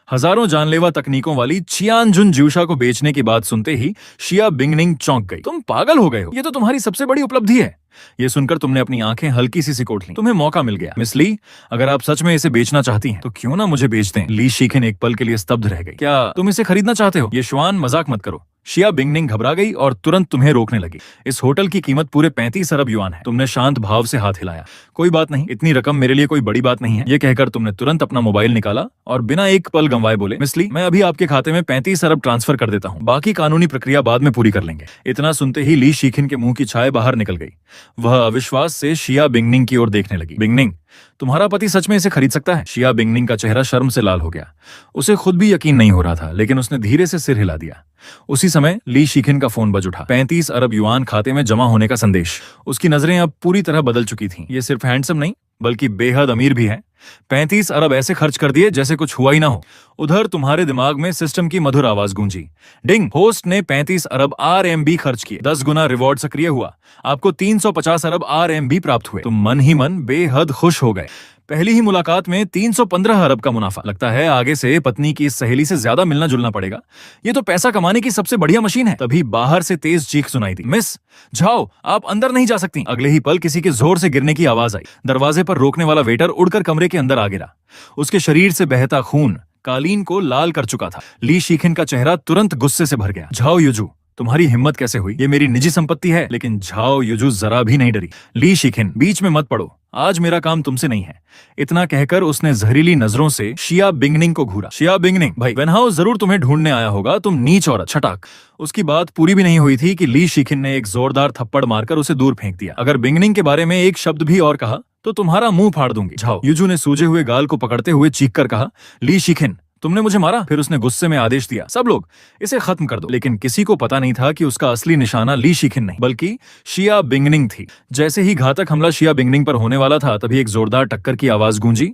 हजारों जानलेवा तकनीकों वाली चियानजुन ज्यूशा को बेचने की बात सुनते ही शिया बिंगनिंग चौंक गई। तुम पागल हो गए हो, ये तो तुम्हारी सबसे बड़ी उपलब्धि है। ये सुनकर तुमने अपनी आंखें हल्की सी सिकोड़ ली। तुम्हें मौका मिल गया। मिस ली, अगर आप सच में इसे बेचना चाहती हैं तो क्यों ना मुझे बेच दें। ली शिखिन एक पल के लिए स्तब्ध रह गई। क्या तुम इसे खरीदना चाहते हो? ये श्वान, मजाक मत करो। शिया बिंगनिंग घबरा गई और तुरंत तुम्हें रोकने लगी। इस होटल की कीमत पूरे 35 अरब युआन है। तुमने शांत भाव से हाथ हिलाया। कोई बात नहीं, इतनी रकम मेरे लिए कोई बड़ी बात नहीं है। ये कहकर तुमने तुरंत अपना मोबाइल निकाला और बिना एक पल गंवाए बोले, मिस ली, मैं अभी आपके खाते में 35 अरब ट्रांसफर कर देता हूँ। बाकी कानूनी प्रक्रिया बाद में पूरी कर लेंगे। इतना सुनते ही ली शिखिन के मुंह की छाया बाहर निकल गई। वह अविश्वास से शिया बिंगनिंग की ओर देखने लगी। बिंगनिंग, तुम्हारा पति सच में इसे खरीद सकता है? शिया बिंगनिंग का चेहरा शर्म से लाल हो गया। उसे खुद भी यकीन नहीं हो रहा था, लेकिन उसने धीरे से सिर हिला दिया। उसी समय ली शिखिन का फोन बज उठा। 35 अरब युआन खाते में जमा होने का संदेश। उसकी नजरें अब पूरी तरह बदल चुकी थीं। ये सिर्फ हैंडसम नहीं बल्कि बेहद अमीर भी है। 35 अरब ऐसे खर्च कर दिए जैसे कुछ हुआ ही ना हो। उधर तुम्हारे दिमाग में सिस्टम की मधुर आवाज गूंजी। डिंग, होस्ट ने 35 अरब RMB खर्च किए। 10 गुना रिवॉर्ड सक्रिय हुआ। आपको 350 अरब RMB प्राप्त हुए। तुम मन ही मन बेहद खुश हो गए। पहली ही मुलाकात में 315 अरब का मुनाफा। लगता है आगे से पत्नी की इस सहेली से ज्यादा मिलना जुलना पड़ेगा। ये तो पैसा कमाने की सबसे बढ़िया मशीन है। तभी बाहर से तेज चीख सुनाई दी। मिस, जाओ, आप अंदर नहीं जा सकती। अगले ही पल किसी के जोर से गिरने की आवाज आई। दरवाजे पर रोकने वाला वेटर उड़कर कमरे के अंदर आ गिरा। उसके शरीर से बहता खून कालीन को लाल कर चुका था। ली शिखिन का चेहरा तुरंत गुस्से से भर गया। झाओ युजू, तुम्हारी हिम्मत कैसे हुई? ये मेरी निजी संपत्ति है। लेकिन झाओ युजू जरा भी नहीं डरी। ली शिखिन, बीच में मत पड़ो, आज मेरा काम तुमसे नहीं है। इतना कहकर उसने जहरीली नजरों से शिया बिंगनिंग को घूरा। शिया बिंगनिंग, भाई वेनहाउ जरूर तुम्हें ढूंढने आया होगा, तुम नीच औरत। छटाक। उसकी बात पूरी भी नहीं हुई थी कि ली शिखिन ने एक जोरदार थप्पड़ मारकर उसे दूर फेंक दिया। अगर बिंगनिंग के बारे में एक शब्द भी और कहा तो तुम्हारा मुंह फाड़ दूंगी। झाओ युजू ने सूजे हुए गाल को पकड़ते हुए चीख कर कहा, ली शिखिन, तुमने मुझे मारा? फिर उसने गुस्से में आदेश दिया, सब लोग इसे खत्म कर दो। लेकिन किसी को पता नहीं था कि उसका असली निशाना ली शिखिन नहीं बल्कि शिया बिंगनिंग थी। जैसे ही घातक हमला शिया बिंगनिंग पर होने वाला था, तभी एक जोरदार टक्कर की आवाज गूंजी।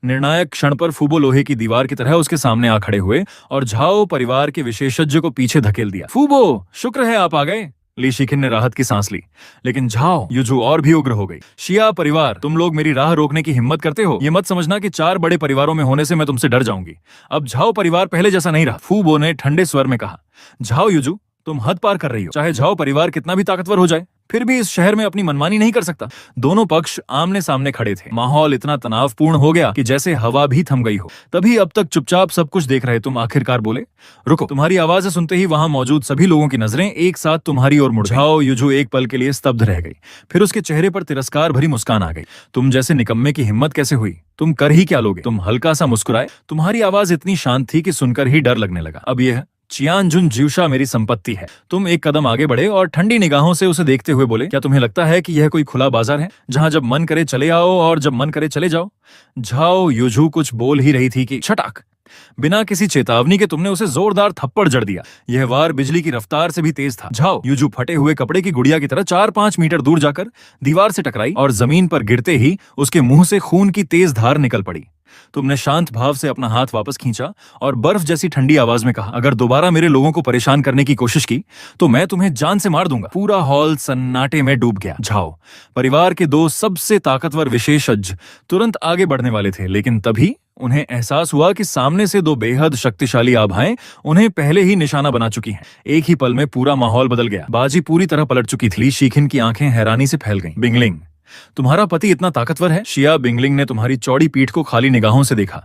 निर्णायक क्षण पर फूबो लोहे की दीवार की तरह उसके सामने आ खड़े हुए और झाओ परिवार के विशेषज्ञ को पीछे धकेल दिया। फूबो, शुक्र है आप आ गए। ली शिखिन ने राहत की सांस ली। लेकिन झाओ युजू और भी उग्र हो गई। शिया परिवार, तुम लोग मेरी राह रोकने की हिम्मत करते हो? ये मत समझना कि 4 बड़े परिवारों में होने से मैं तुमसे डर जाऊंगी। अब झाओ परिवार पहले जैसा नहीं रहा। फूबो ने ठंडे स्वर में कहा। झाओ युजू, तुम हद पार कर रही हो। चाहे झाओ परिवार कितना भी ताकतवर हो जाए, फिर भी इस शहर में अपनी मनमानी नहीं कर सकता। दोनों पक्ष आमने सामने खड़े थे। माहौल इतना तनावपूर्ण हो गया कि जैसे हवा भी थम गई हो। तभी अब तक चुपचाप सब कुछ देख रहे तुम आखिरकार बोले, रुको। तुम्हारी आवाज सुनते ही वहां मौजूद सभी लोगों की नजरें एक साथ तुम्हारी ओर मुड़ गईं। झाओ युजू एक पल के लिए स्तब्ध रह गई। फिर उसके चेहरे पर तिरस्कार भरी मुस्कान आ गई। तुम जैसे निकम्मे की हिम्मत कैसे हुई? तुम कर ही क्या लोगे? तुम हल्का सा मुस्कुराए। तुम्हारी आवाज इतनी शांत थी कि सुनकर ही डर लगने लगा। अब यह चियानजुन ज्यूशा मेरी संपत्ति है। तुम एक कदम आगे बढ़े और ठंडी निगाहों से उसे देखते हुए बोले, क्या तुम्हें लगता है कि यह कोई खुला बाजार है जहां जब मन करे चले आओ और जब मन करे चले जाओ? झाओ युजू कुछ बोल ही रही थी कि छटाक। बिना किसी चेतावनी के तुमने उसे जोरदार थप्पड़ जड़ दिया। यह वार बिजली की रफ्तार से भी तेज था। झाओ युजू फटे हुए कपड़े की गुड़िया की तरह 4-5 मीटर दूर जाकर दीवार से टकराई और जमीन पर गिरते ही उसके मुंह से खून की तेज धार निकल पड़ी। तुमने शांत भाव से अपना हाथ वापस खींचा और बर्फ जैसी ठंडी आवाज में कहा, अगर दोबारा मेरे लोगों को परेशान करने की कोशिश की तो मैं तुम्हें जान से मार दूंगा। पूरा हॉल सन्नाटे में डूब गया। झाओ परिवार के 2 सबसे ताकतवर विशेषज्ञ तुरंत आगे बढ़ने वाले थे, लेकिन तभी उन्हें एहसास हुआ कि सामने से 2 बेहद शक्तिशाली आभाएं उन्हें पहले ही निशाना बना चुकी हैं। एक ही पल में पूरा माहौल बदल गया। बाजी पूरी तरह पलट चुकी थी। ली शिखिन की आंखें हैरानी से फैल गईं। बिंगलिंग, तुम्हारा पति इतना ताकतवर है? शिया बिंगलिंग ने तुम्हारी चौड़ी पीठ को खाली निगाहों से देखा।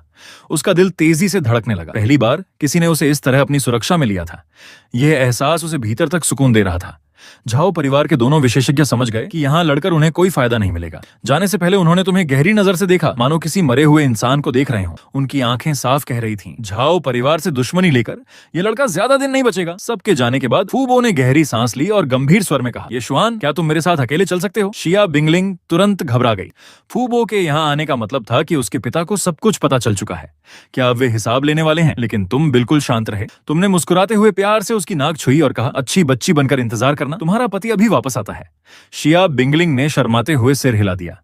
उसका दिल तेजी से धड़कने लगा। पहली बार किसी ने उसे इस तरह अपनी सुरक्षा में लिया था। यह एहसास उसे भीतर तक सुकून दे रहा था। झाओ परिवार के दोनों विशेषज्ञ समझ गए कि यहाँ लड़कर उन्हें कोई फायदा नहीं मिलेगा। जाने से पहले उन्होंने तुम्हें गहरी नजर से देखा, मानो किसी मरे हुए इंसान को देख रहे हो। उनकी आंखें साफ कह रही थीं, झाओ परिवार से दुश्मनी लेकर ये लड़का ज्यादा दिन नहीं बचेगा। सबके जाने के बाद फूबो ने गहरी सांस ली और गंभीर स्वर में कहा, ये श्वान, क्या तुम मेरे साथ अकेले चल सकते हो? शिया बिंगलिंग तुरंत घबरा गई। फूबो के यहाँ आने का मतलब था कि उसके पिता को सब कुछ पता चल चुका है। क्या अब वे हिसाब लेने वाले हैं? लेकिन तुम बिल्कुल शांत रहे। तुमने मुस्कुराते हुए प्यार से उसकी नाक छुई और कहा, अच्छी बच्ची बनकर इंतजार करना, तुम्हारा पति अभी वापस आता है। शिया बिंगलिंग ने शर्माते हुए सिर हिला दिया।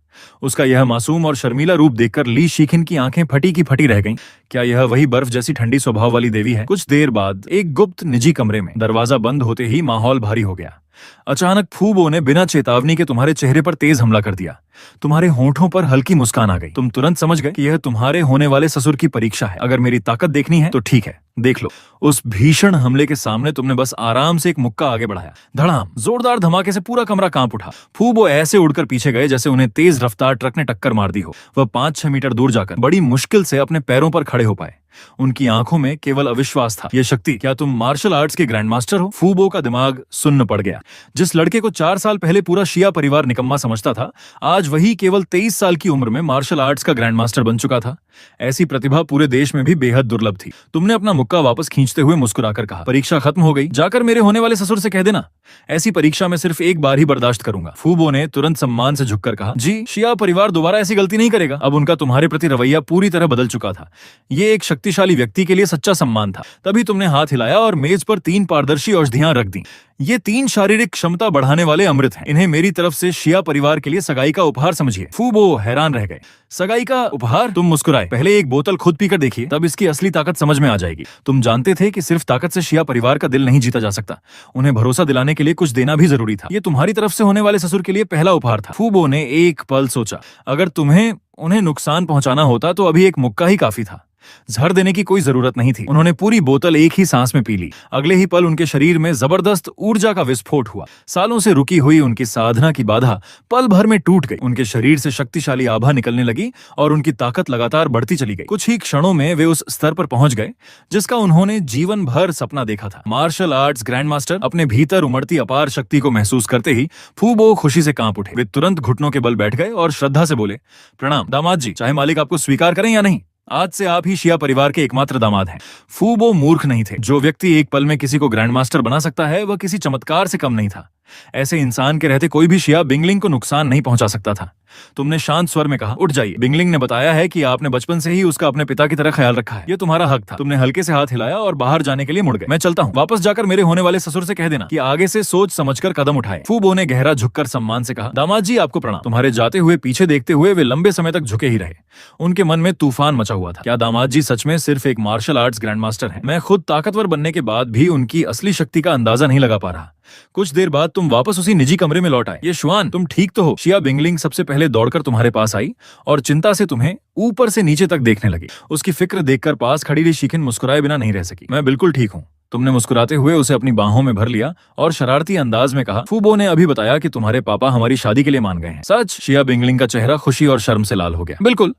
उसका यह मासूम और शर्मीला रूप देखकर ली शिखिन की आंखें फटी की फटी रह गईं। क्या यह वही बर्फ जैसी ठंडी स्वभाव वाली देवी है? कुछ देर बाद एक गुप्त निजी कमरे में दरवाजा बंद होते ही माहौल भारी हो गया। अचानक फूबो ने बिना चेतावनी के तुम्हारे चेहरे पर तेज हमला कर दिया। तुम्हारे होंठों पर हल्की मुस्कान आ गई। तुम तुरंत समझ गए कि यह तुम्हारे होने वाले ससुर की परीक्षा है। अगर मेरी ताकत देखनी है तो ठीक है, देख लो। उस भीषण हमले के सामने तुमने बस आराम से एक मुक्का आगे बढ़ाया। धड़ाम, जोरदार धमाके से पूरा कमरा कांप उठा। फूबो ऐसे उड़कर पीछे गए जैसे उन्हें तेज रफ्तार ट्रक ने टक्कर मार दी हो। वह 5-6 मीटर दूर जाकर बड़ी मुश्किल से अपने पैरों पर खड़े हो पाए। उनकी आंखों में केवल अविश्वास था। यह शक्ति, क्या तुम मार्शल आर्ट्स के ग्रैंड मास्टर हो? फूबो का दिमाग सुन्न पड़ गया। जिस लड़के को 4 साल पहले पूरा शिया परिवार निकम्मा समझता था, आज वही केवल 23 साल की उम्र में मार्शल आर्ट्स का ग्रैंड मास्टर बन चुका था। ऐसी प्रतिभा पूरे देश में भी बेहद दुर्लभ थी। तुमने अपना मुक्का वापस खींचते हुए मुस्कुराकर कहा, परीक्षा खत्म हो गई, जाकर मेरे होने वाले ससुर से कह देना, ऐसी परीक्षा मैं सिर्फ एक बार ही बर्दाश्त करूंगा। फूबो ने तुरंत सम्मान से झुककर कहा, जी, शिया परिवार दोबारा ऐसी गलती नहीं करेगा। अब उनका तुम्हारे प्रति रवैया पूरी तरह बदल चुका था। ये एक शक्तिशाली व्यक्ति के लिए सच्चा सम्मान था। तभी तुमने हाथ हिलाया और मेज पर 3 पारदर्शी औषधियां रख दी। ये 3 शारीरिक क्षमता बढ़ाने वाले अमृत हैं। इन्हें मेरी तरफ से शिया परिवार के लिए सगाई का उपहार समझिए। फूबो हैरान रह गए। सगाई का उपहार? तुम मुस्कुराए। पहले एक बोतल खुद पीकर देखिए, तब इसकी असली ताकत समझ में आ जाएगी। तुम जानते थे कि सिर्फ ताकत से शिया परिवार का दिल नहीं जीता जा सकता। उन्हें भरोसा दिलाने के लिए कुछ देना भी जरूरी था। ये तुम्हारी तरफ से होने वाले ससुर के लिए पहला उपहार था। फूबो ने एक पल सोचा, अगर तुम्हें उन्हें नुकसान पहुंचाना होता तो अभी एक मुक्का ही काफी था। झड़ देने की कोई जरूरत नहीं थी। उन्होंने पूरी बोतल एक ही सांस में पी ली। अगले ही पल उनके शरीर में जबरदस्त ऊर्जा का विस्फोट हुआ। सालों से रुकी हुई उनकी साधना की बाधा पल भर में टूट गई। उनके शरीर से शक्तिशाली आभा निकलने लगी और उनकी ताकत लगातार बढ़ती चली गई। कुछ ही क्षणों में वे उस स्तर पर पहुंच गए जिसका उन्होंने जीवन भर सपना देखा था। Martial arts grand master. अपने भीतर उमड़ती अपार शक्ति को महसूस करते ही फूबो खुशी से कांप उठे। वे तुरंत घुटनों के बल बैठ गए और श्रद्धा से बोले, प्रणाम दामाद जी, चाहे मालिक आपको स्वीकार करें या नहीं, आज से आप ही शिया परिवार के एकमात्र दामाद हैं। फूबो मूर्ख नहीं थे। जो व्यक्ति एक पल में किसी को ग्रैंड मास्टर बना सकता है, वह किसी चमत्कार से कम नहीं था। ऐसे इंसान के रहते कोई भी शिया बिंगलिंग को नुकसान नहीं पहुंचा सकता था। तुमने शांत स्वर में कहा, उठ जाइए। बिंगलिंग ने बताया है कि आपने बचपन से ही उसका अपने पिता की तरह ख्याल रखा है। ये तुम्हारा हक था। तुमने हल्के से हाथ हिलाया और बाहर जाने के लिए मुड़ गए। मैं चलता हूँ। वापस जाकर मेरे होने वाले ससुर से कह देना कि आगे से सोच समझकर कदम उठाए। फूबो ने गहरा झुककर सम्मान से कहा, दामाद जी आपको प्रणाम। तुम्हारे जाते हुए पीछे देखते हुए वे लंबे समय तक झुके ही रहे। उनके मन में तूफान मचा हुआ था। क्या दामाद जी सच में सिर्फ एक मार्शल आर्ट्स ग्रैंड मास्टर हैं? मैं खुद ताकतवर बनने के बाद भी उनकी असली शक्ति का अंदाजा नहीं लगा पा रहा। कुछ देर बाद तुम वापस उसी निजी कमरे में लौट आए। ये शुआन, तुम ठीक तो हो? शिया बिंगलिंग सबसे पहले दौड़कर तुम्हारे पास आई और चिंता से तुम्हें ऊपर से नीचे तक देखने लगी। उसकी फिक्र देखकर पास खड़ी रही शिखिन मुस्कुराए बिना नहीं रह सकी। मैं बिल्कुल ठीक हूँ। तुमने मुस्कुराते हुए उसे अपनी बाहों में भर लिया और शरारती अंदाज में कहा, फूबो ने अभी बताया कि तुम्हारे पापा हमारी शादी के लिए मान गए हैं। सच? शिया बिंगलिंग का चेहरा खुशी और शर्म से लाल हो गया। बिल्कुल।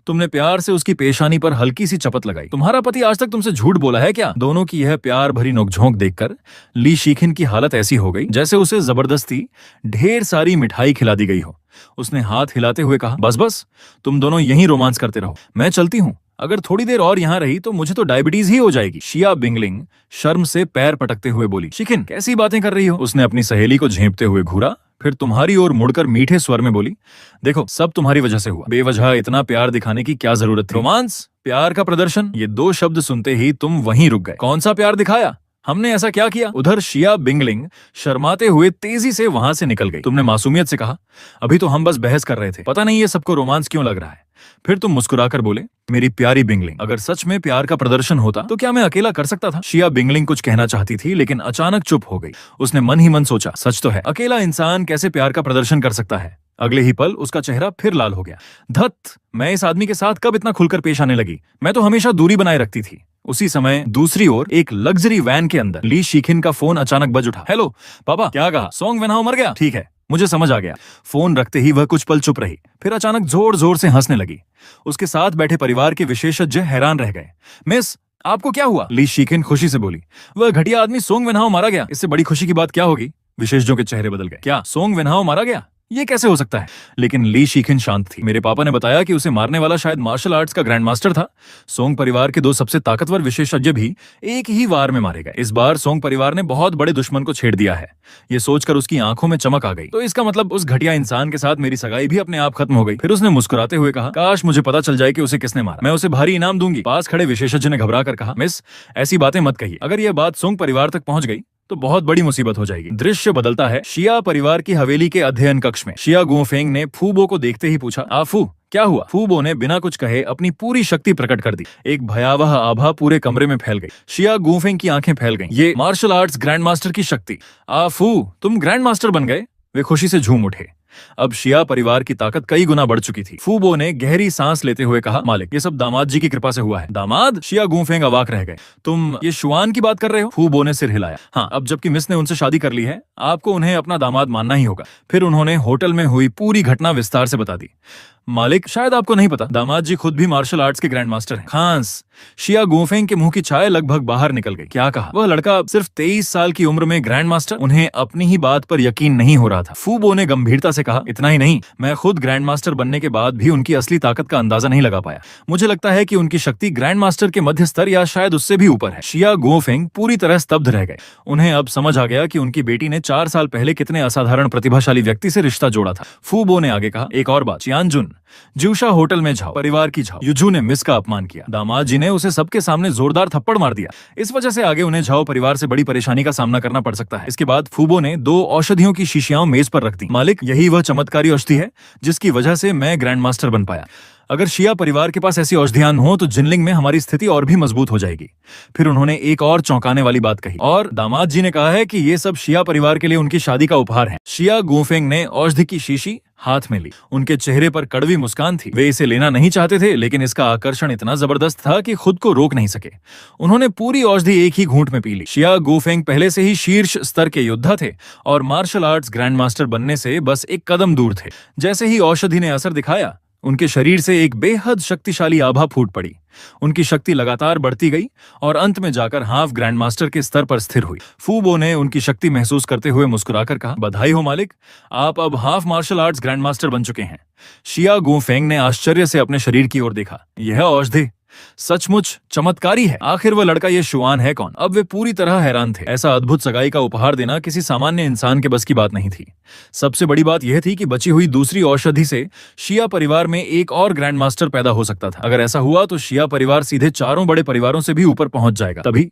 तुमने प्यार से उसकी पेशानी पर हल्की सी चपत लगाई। तुम्हारा पति आज तक तुमसे झूठ बोला है क्या? दोनों की यह प्यार भरी नोकझोंक देखकर ली शिखिन की हालत ऐसी हो गई जैसे उसे जबरदस्ती ढेर सारी मिठाई खिला दी गई हो। उसने हाथ हिलाते हुए कहा, बस बस, तुम दोनों यहीं रोमांस करते रहो, मैं चलती हूँ। अगर थोड़ी देर और यहाँ रही तो मुझे तो डायबिटीज ही हो जाएगी। शिया बिंगलिंग शर्म से पैर पटकते हुए बोली, शिखिन कैसी बातें कर रही हो? उसने अपनी सहेली को झेंपते हुए घूरा, फिर तुम्हारी ओर मुड़कर मीठे स्वर में बोली, देखो सब तुम्हारी वजह से हुआ। बेवजह इतना प्यार दिखाने की क्या जरूरत थी? रोमांस, प्यार का प्रदर्शन, ये 2 शब्द सुनते ही तुम वहीं रुक गए। कौन सा प्यार दिखाया? हमने ऐसा क्या किया? उधर शिया बिंगलिंग शर्माते हुए तेजी से वहां से निकल गई। तुमने मासूमियत से कहा, अभी तो हम बस बहस कर रहे थे, पता नहीं ये सबको रोमांस क्यों लग रहा है। फिर तुम मुस्कुराकर बोले, मेरी प्यारी बिंगलिंग, अगर सच में प्यार का प्रदर्शन होता तो क्या मैं अकेला कर सकता था? शिया बिंगलिंग कुछ कहना चाहती थी लेकिन अचानक चुप हो गई। उसने मन ही मन सोचा, सच तो है, अकेला इंसान कैसे प्यार का प्रदर्शन कर सकता है? अगले ही पल उसका चेहरा फिर लाल हो गया। धत, मैं इस आदमी के साथ कब इतना खुलकर पेश आने लगी? मैं तो हमेशा दूरी बनाए रखती थी। उसी समय दूसरी ओर एक लग्जरी वैन के अंदर ली शिखिन का फोन अचानक बज उठा। हेलो पापा, क्या कहा? सोंग वेनहाओ मर गया? ठीक है, मुझे समझ आ गया। फोन रखते ही वह कुछ पल चुप रही, फिर अचानक जोर जोर से हंसने लगी। उसके साथ बैठे परिवार के विशेषज्ञ हैरान रह गए। मिस, आपको क्या हुआ? ली शिखिन खुशी से बोली, वह घटिया आदमी सोंग वेनहाओ मारा गया। इससे बड़ी खुशी की बात क्या होगी? विशेषज्ञों के चेहरे बदल गए। क्या सोंग वेनहाओ मारा गया? ये कैसे हो सकता है? लेकिन ली शिखिन शांत थी। मेरे पापा ने बताया कि उसे मारने वाला शायद मार्शल आर्ट्स का ग्रैंड मास्टर था। सोंग परिवार के 2 सबसे ताकतवर विशेषज्ञ भी एक ही वार में मारे गए। इस बार सोंग परिवार ने बहुत बड़े दुश्मन को छेड़ दिया है। ये सोचकर उसकी आंखों में चमक आ गई। तो इसका मतलब उस घटिया इंसान के साथ मेरी सगाई भी अपने आप खत्म हो गई। फिर उसने मुस्कुराते हुए कहा, काश मुझे पता चल जाए कि उसे किसने मारा, मैं उसे भारी इनाम दूंगी। पास खड़े विशेषज्ञ ने घबरा कर कहा, मिस, ऐसी बातें मत कहिए। अगर यह बात सोंग परिवार तक पहुंच गई तो बहुत बड़ी मुसीबत हो जाएगी। दृश्य बदलता है शिया परिवार की हवेली के अध्ययन कक्ष में। शिया गुओफेंग ने फूबो को देखते ही पूछा, आफू क्या हुआ? फूबो ने बिना कुछ कहे अपनी पूरी शक्ति प्रकट कर दी। एक भयावह आभा पूरे कमरे में फैल गई। शिया गुफेंग की आंखें फैल गईं। ये मार्शल आर्ट्स ग्रैंड मास्टर की शक्ति। आफू, तुम ग्रैंड मास्टर बन गए। वे खुशी से झूम उठे। अब शिया परिवार की ताकत कई गुना बढ़ चुकी थी। फूबो ने गहरी सांस लेते हुए कहा, मालिक, ये सब दामाद जी की कृपा से हुआ है। दामाद? शिया गुफेंग अवाक रह गए। तुम ये शुआन की बात कर रहे हो? फूबो ने सिर हिलाया। हाँ, अब जबकि मिस ने उनसे शादी कर ली है, आपको उन्हें अपना दामाद मानना ही होगा। फिर उन्होंने होटल में हुई पूरी घटना विस्तार से बता दी। मालिक, शायद आपको नहीं पता, दामाद जी खुद भी मार्शल आर्ट्स के ग्रैंड मास्टर हैं। खांस। शिया गुफेंग के मुंह की चाय लगभग बाहर निकल गई। क्या कहा? वह लड़का सिर्फ 23 साल की उम्र में ग्रैंड मास्टर? उन्हें अपनी ही बात पर यकीन नहीं हो रहा था। फूबो ने गंभीरता से कहा, इतना ही नहीं, मैं खुद ग्रैंड मास्टर बनने के बाद भी उनकी असली ताकत का अंदाजा नहीं लगा पाया। मुझे लगता है कि उनकी शक्ति ग्रैंड मास्टर के मध्य स्तर या शायद उससे भी ऊपर है। शिया गुफेंग पूरी तरह स्तब्ध रह गए। उन्हें अब समझ आ गया कि उनकी बेटी ने 4 साल पहले कितने असाधारण प्रतिभाशाली व्यक्ति से रिश्ता जोड़ा था। फूबो ने आगे कहा, एक और बात, चियानजुन, ज्यूशा होटल में जाओ, परिवार की जाओ। युजू ने मिस का अपमान किया। दामाद जी ने उसे सबके सामने जोरदार थप्पड़ मार दिया। इस वजह से आगे उन्हें झाओ परिवार से बड़ी परेशानी का सामना करना पड़ सकता है। इसके बाद फूबो ने 2 औषधियों की शीशियां मेज पर रख दी। मालिक, यही वह चमत्कारी औषधि है जिसकी वजह से मैं ग्रैंड मास्टर बन पाया। अगर शिया परिवार के पास ऐसी औषधियां हो तो जिनलिंग में हमारी स्थिति और भी मजबूत हो जाएगी। फिर उन्होंने एक और चौंकाने वाली बात कही, और दामाद जी ने कहा है कि ये सब शिया परिवार के लिए उनकी शादी का उपहार है। शिया गुफेंग ने औषधि की शीशी हाथ में ली। उनके चेहरे पर कड़वी मुस्कान थी। वे इसे लेना नहीं चाहते थे, लेकिन इसका आकर्षण इतना जबरदस्त था कि खुद को रोक नहीं सके। उन्होंने पूरी औषधि एक ही घूंट में पी ली। शिया गुफेंग पहले से ही शीर्ष स्तर के योद्धा थे और मार्शल आर्ट्स ग्रैंड मास्टर बनने से बस एक कदम दूर थे। जैसे ही औषधि ने असर दिखाया, उनके शरीर से एक बेहद शक्तिशाली आभा फूट पड़ी। उनकी शक्ति लगातार बढ़ती गई और अंत में जाकर हाफ ग्रैंड मास्टर के स्तर पर स्थिर हुई। फूबो ने उनकी शक्ति महसूस करते हुए मुस्कुराकर कहा, बधाई हो मालिक, आप अब half martial arts grand master बन चुके हैं। शिया गुफेंग ने आश्चर्य से अपने शरीर की ओर देखा। यह औषधि सचमुच चमत्कारी है। आखिर वह लड़का ये शुआन है कौन? अब वे पूरी तरह हैरान थे। ऐसा अद्भुत सगाई का उपहार देना किसी सामान्य इंसान के बस की बात नहीं थी। सबसे बड़ी बात यह थी कि बची हुई दूसरी औषधि से शिया परिवार में एक और ग्रैंड मास्टर पैदा हो सकता था। अगर ऐसा हुआ तो शिया परिवार सीधे 4 बड़े परिवारों से भी ऊपर पहुंच जाएगा। तभी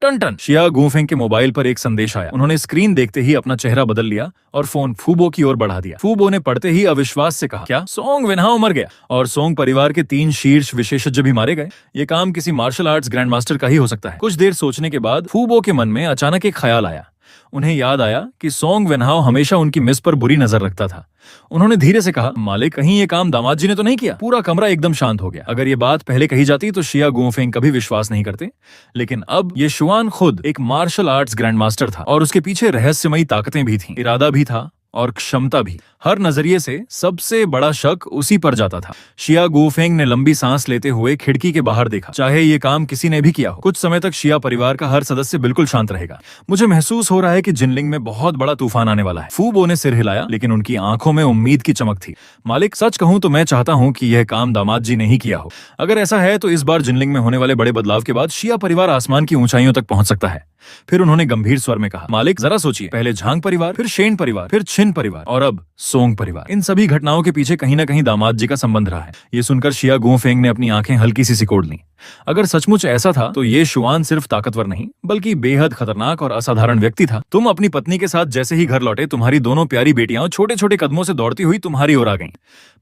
टन टन, शिया गुफेंग के मोबाइल पर एक संदेश आया। उन्होंने स्क्रीन देखते ही अपना चेहरा बदल लिया और फोन फूबो की ओर बढ़ा दिया। फूबो ने पढ़ते ही अविश्वास से कहा, क्या सोंग वेनहाओ मर गया और सोंग परिवार के 3 शीर्ष विशेषज्ञ भी मारे गए? ये काम किसी मार्शल आर्ट्स ग्रैंड मास्टर का ही हो सकता है। कुछ देर सोचने के बाद फूबो के मन में अचानक एक ख्याल आया। उन्हें याद आया कि सोंग वेनहाओ हमेशा उनकी मिस पर बुरी नजर रखता था। उन्होंने धीरे से कहा, मालिक, कहीं ये काम दामाद जी ने तो नहीं किया? पूरा कमरा एकदम शांत हो गया। अगर ये बात पहले कही जाती तो शिया गुफेंग कभी विश्वास नहीं करते, लेकिन अब ये शुआन खुद एक मार्शल आर्ट्स ग्रैंड मास्टर था और उसके पीछे रहस्यमयी ताकतें भी थीं, इरादा भी था और क्षमता भी। हर नजरिए से सबसे बड़ा शक उसी पर जाता था। शिया गुफेंग ने लंबी सांस लेते हुए खिड़की के बाहर देखा। चाहे ये काम किसी ने भी किया हो, कुछ समय तक शिया परिवार का हर सदस्य बिल्कुल शांत रहेगा। मुझे महसूस हो रहा है कि जिनलिंग में बहुत बड़ा तूफान आने वाला है। फूबो ने सिर हिलाया, लेकिन उनकी आंखों में उम्मीद की चमक थी। मालिक, सच कहूं तो मैं चाहता हूं कि यह काम दामाद जी ने ही किया हो। अगर ऐसा है तो इस बार जिनलिंग में होने वाले बड़े बदलाव के बाद शिया परिवार आसमान की ऊंचाइयों तक पहुंच सकता है। फिर उन्होंने गंभीर स्वर में कहा, मालिक, जरा सोचिए, पहले झांग परिवार, फिर शेन परिवार, फिर छिन परिवार और अब सोंग परिवार। इन सभी घटनाओं के पीछे कहीं न कहीं दामाद जी का संबंध रहा है। ये सुनकर शिया गुफेंग ने अपनी आंखें हल्की सी सिकोड़ लीं। अगर सचमुच ऐसा था तो ये शुआन सिर्फ ताकतवर नहीं बल्कि बेहद खतरनाक और असाधारण व्यक्ति था। तुम अपनी पत्नी के साथ जैसे ही घर लौटे, तुम्हारी दोनों प्यारी बेटियां छोटे छोटे कदमों से दौड़ती हुई तुम्हारी ओर आ गईं।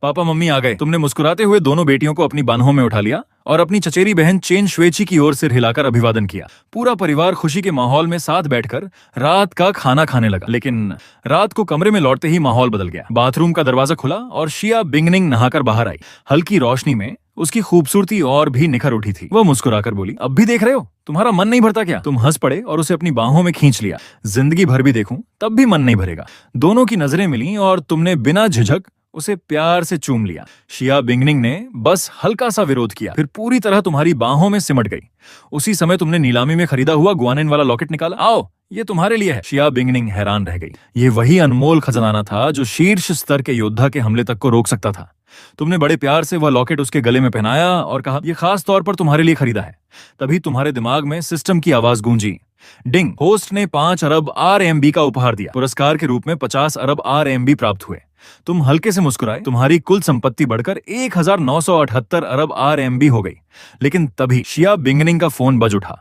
पापा मम्मी आ गए। तुमने मुस्कुराते हुए दोनों बेटियों को अपनी बाहों में उठा लिया और अपनी चचेरी बहन चेन श्वेची की ओर सिर हिलाकर अभिवादन किया। पूरा परिवार खुशी के माहौल में साथ बैठकर रात का खाना खाने लगा। लेकिन रात को कमरे में लौटते ही माहौल बदल गया। बाथरूम का दरवाजा खुला और शिया बिंगनिंग नहाकर बाहर आई। हल्की रोशनी में उसकी खूबसूरती और भी निखर उठी थी। वह मुस्कुराकर बोली, अब भी देख रहे हो? तुम्हारा मन नहीं भरता क्या? तुम हंस पड़े और उसे अपनी बाहों में खींच लिया। जिंदगी भर भी देखूं तब भी मन नहीं भरेगा। दोनों की नजरें मिली और तुमने बिना झिझक उसे प्यार से चूम लिया। शिया बिंगनिंग ने बस हल्का सा विरोध किया, फिर पूरी तरह तुम्हारी बाहों में सिमट गई। उसी समय तुमने नीलामी में खरीदा हुआ गुआनिन वाला लॉकेट निकाला। आओ, ये तुम्हारे लिए है। शिया बिंगनिंग हैरान रह गई। ये वही अनमोल खजाना था जो शीर्ष स्तर के योद्धा के हमले तक को रोक सकता था। तुमने बड़े प्यार से वह लॉकेट उसके गले में पहनाया और कहा, यह खास तौर पर तुम्हारे लिए खरीदा है। तभी तुम्हारे दिमाग में सिस्टम की आवाज गूंजी। डिंग। होस्ट ने 5 अरब RMB का उपहार दिया। पुरस्कार के रूप में 50 अरब RMB प्राप्त हुए। तुम हल्के से मुस्कुराए। तुम्हारी कुल संपत्ति बढ़कर 1978 अरब RMB हो गई। लेकिन तभी शिया बिंगनिंग का फोन बज उठा।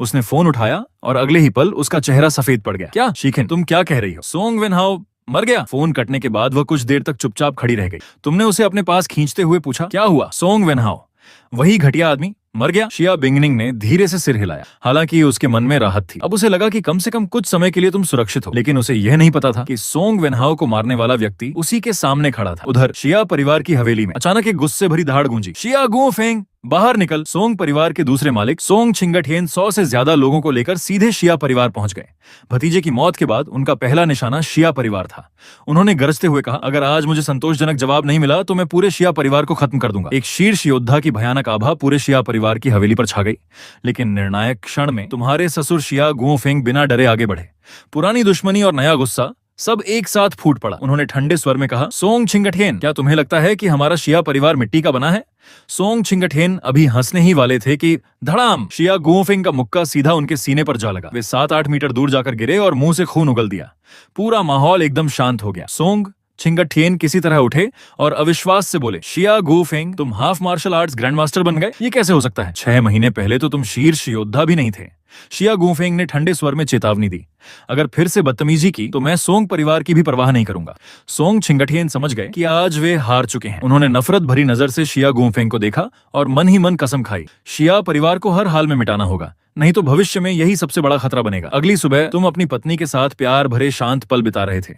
उसने फोन उठाया और अगले ही पल उसका चेहरा सफेद पड़ गया। क्या शिखिन, तुम क्या कह रही हो? सोंग वेनहाओ मर गया। फोन कटने के बाद वह कुछ देर तक चुपचाप खड़ी रह गई। तुमने उसे अपने पास खींचते हुए पूछा, क्या हुआ? सोंग वेनहाओ, वही घटिया आदमी मर गया? शिया बिंगनिंग ने धीरे से सिर हिलाया। हालांकि उसके मन में राहत थी। अब उसे लगा कि कम से कम कुछ समय के लिए तुम सुरक्षित हो। लेकिन उसे यह नहीं पता था कि सोंग वेनहाओ को मारने वाला व्यक्ति उसी के सामने खड़ा था। उधर शिया परिवार की हवेली में अचानक एक गुस्से भरी दहाड़ गूंजी। शिया गुओफेंग, बाहर निकल। सोंग परिवार के दूसरे मालिक सोंग छिंगटहेन 100 से ज्यादा लोगों को लेकर सीधे शिया परिवार पहुंच गए। भतीजे की मौत के बाद उनका पहला निशाना शिया परिवार था। उन्होंने गरजते हुए कहा, अगर आज मुझे संतोषजनक जवाब नहीं मिला तो मैं पूरे शिया परिवार को खत्म कर दूंगा। एक शीर्ष योद्धा की भयानक आभा पूरे शिया परिवार की हवेली पर छा गई। लेकिन निर्णायक क्षण में तुम्हारे ससुर शिया गुओफेंग बिना डरे आगे बढ़े। पुरानी दुश्मनी और नया गुस्सा सब एक साथ फूट पड़ा। उन्होंने ठंडे स्वर में कहा, सोंग छिंगटहेन, क्या तुम्हें लगता है कि हमारा शिया परिवार मिट्टी का बना है? सोंग छिंगटहेन अभी हंसने ही वाले थे कि धड़ाम, शिया गुओफेंग का मुक्का सीधा उनके सीने पर जा लगा। वे 7-8 मीटर दूर जाकर गिरे और मुंह से खून उगल दिया। पूरा माहौल एकदम शांत हो गया। सोंग छिंगटहेन किसी तरह उठे और अविश्वास से बोले, शिया गुओफेंग, तुम half martial arts grand master बन गए? ये कैसे हो सकता है? 6 महीने पहले तो तुम शीर्ष योद्धा भी नहीं थे। शिया गुओफेंग ने ठंडे स्वर में चेतावनी दी, अगर फिर से बदतमीजी की तो मैं सोंग परिवार की भी परवाह नहीं करूंगा। सोंग छिंगटहेन समझ गए कि आज वे हार चुके हैं। उन्होंने नफरत भरी नजर से शिया गुओफेंग को देखा और मन ही मन कसम खाई, शिया परिवार को हर हाल में मिटाना होगा, नहीं तो भविष्य में यही सबसे बड़ा खतरा बनेगा। अगली सुबह तुम अपनी पत्नी के साथ प्यार भरे शांत पल बिता रहे थे।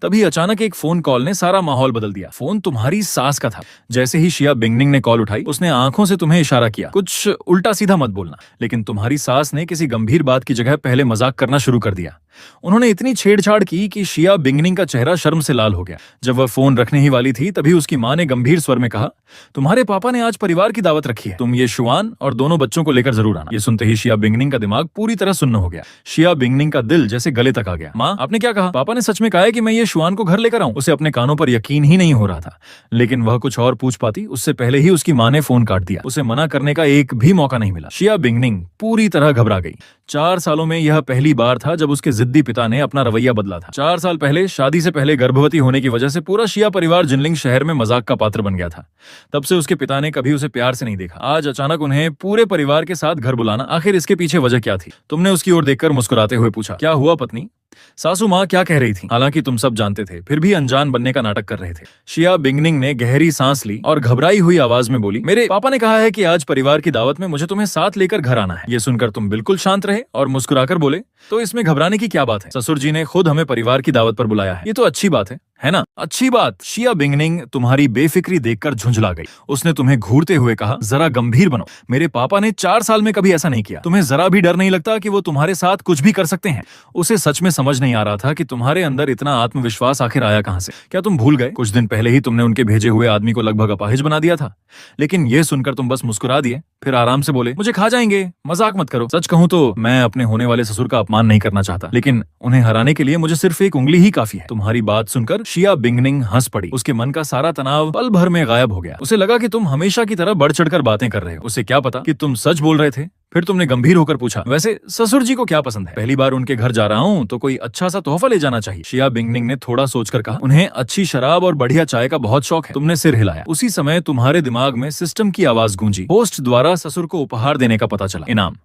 तभी अचानक एक फोन कॉल ने सारा माहौल बदल दिया। फोन तुम्हारी सास का था। जैसे ही शिया बिंगनिंग ने कॉल उठाई, उसने आंखों से तुम्हें इशारा किया, कुछ उल्टा सीधा मत बोलना। लेकिन तुम्हारी सास ने किसी गंभीर बात की जगह पहले मजाक करना शुरू कर दिया। उन्होंने इतनी छेड़छाड़ की कि शिया बिंगनिंग का चेहरा शर्म से लाल हो गया। जब वह फोन रखने ही वाली थी, तभी उसकी मां ने गंभीर स्वर में कहा, तुम्हारे पापा ने आज परिवार की दावत रखी है, तुम ये शुआन और दोनों बच्चों को लेकर जरूर आना। ये सुनते ही शिया बिंगनिंग का दिमाग पूरी तरह सुन्न हो गया। शिया बिंगनिंग का दिल जैसे गले तक आ गया। माँ, आपने क्या कहा? पापा ने सच में कहा है कि मैं ये शुआन को घर लेकर आऊं? उसे अपने कानों पर यकीन ही नहीं हो रहा था। लेकिन वह कुछ और पूछ पाती उससे पहले ही उसकी मां ने फोन काट दिया। उसे मना करने का एक भी मौका नहीं मिला। शिया बिंगनिंग पूरी तरह घबरा गई। 4 सालों में यह पहली बार था जब उसके जिद्दी पिता ने अपना रवैया बदला था। 4 साल पहले शादी से पहले गर्भवती होने की वजह से पूरा शिया परिवार जिनलिंग शहर में मजाक का पात्र बन गया था। तब से उसके पिता ने कभी उसे प्यार से नहीं देखा। आज अचानक उन्हें पूरे परिवार के साथ घर बुलाना, आखिर इसके पीछे वजह क्या थी? तुमने उसकी ओर देखकर मुस्कुराते हुए पूछा, क्या हुआ पत्नी? सासू माँ क्या कह रही थी? हालांकि तुम सब जानते थे, फिर भी अनजान बनने का नाटक कर रहे थे। शिया बिंगनिंग ने गहरी सांस ली और घबराई हुई आवाज में बोली, मेरे पापा ने कहा है कि आज परिवार की दावत में मुझे तुम्हें साथ लेकर घर आना है। ये सुनकर तुम बिल्कुल शांत रहे और मुस्कुराकर बोले, तो इसमें घबराने की क्या बात है? ससुर जी ने खुद हमें परिवार की दावत पर बुलाया है। ये तो अच्छी बात है ना? अच्छी बात। शिया बिंगनिंग तुम्हारी बेफिक्री देखकर झुंझला गई। उसने तुम्हें घूरते हुए कहा, जरा गंभीर बनो। मेरे पापा ने 4 साल में कभी ऐसा नहीं किया। तुम्हें जरा भी डर नहीं लगता कि वो तुम्हारे साथ कुछ भी कर सकते हैं? उसे सच में समझ नहीं आ रहा था कि तुम्हारे अंदर इतना आत्मविश्वास आखिर आया कहां से। क्या तुम भूल गए कुछ दिन पहले ही तुमने उनके भेजे हुए आदमी को लगभग अपाहिज बना दिया था? लेकिन यह सुनकर तुम बस मुस्कुरा दिए, फिर आराम से बोले, मुझे खा जाएंगे, मजाक मत करो। सच कहूं तो मैं अपने होने वाले ससुर का अपमान नहीं करना चाहता, लेकिन उन्हें हराने के लिए मुझे सिर्फ एक उंगली ही काफी है। तुम्हारी बात सुनकर शिया बिंगनिंग हंस पड़ी। उसके मन का सारा तनाव पल भर में गायब हो गया। उसे लगा कि तुम हमेशा की तरह बढ़ चढ़कर बातें कर रहे हो। उसे क्या पता कि तुम सच बोल रहे थे। फिर तुमने गंभीर होकर पूछा, वैसे ससुर जी को क्या पसंद है? पहली बार उनके घर जा रहा हूँ तो कोई अच्छा सा तोहफा ले जाना चाहिए। शिया बिंगनिंग ने थोड़ा सोचकर कहा, उन्हें अच्छी शराब और बढ़िया चाय का बहुत शौक है। तुमने सिर हिलाया। उसी समय तुम्हारे दिमाग में सिस्टम की आवाज गूंजी। पोस्ट द्वारा ससुर को उपहार देने का पता चला। इनाम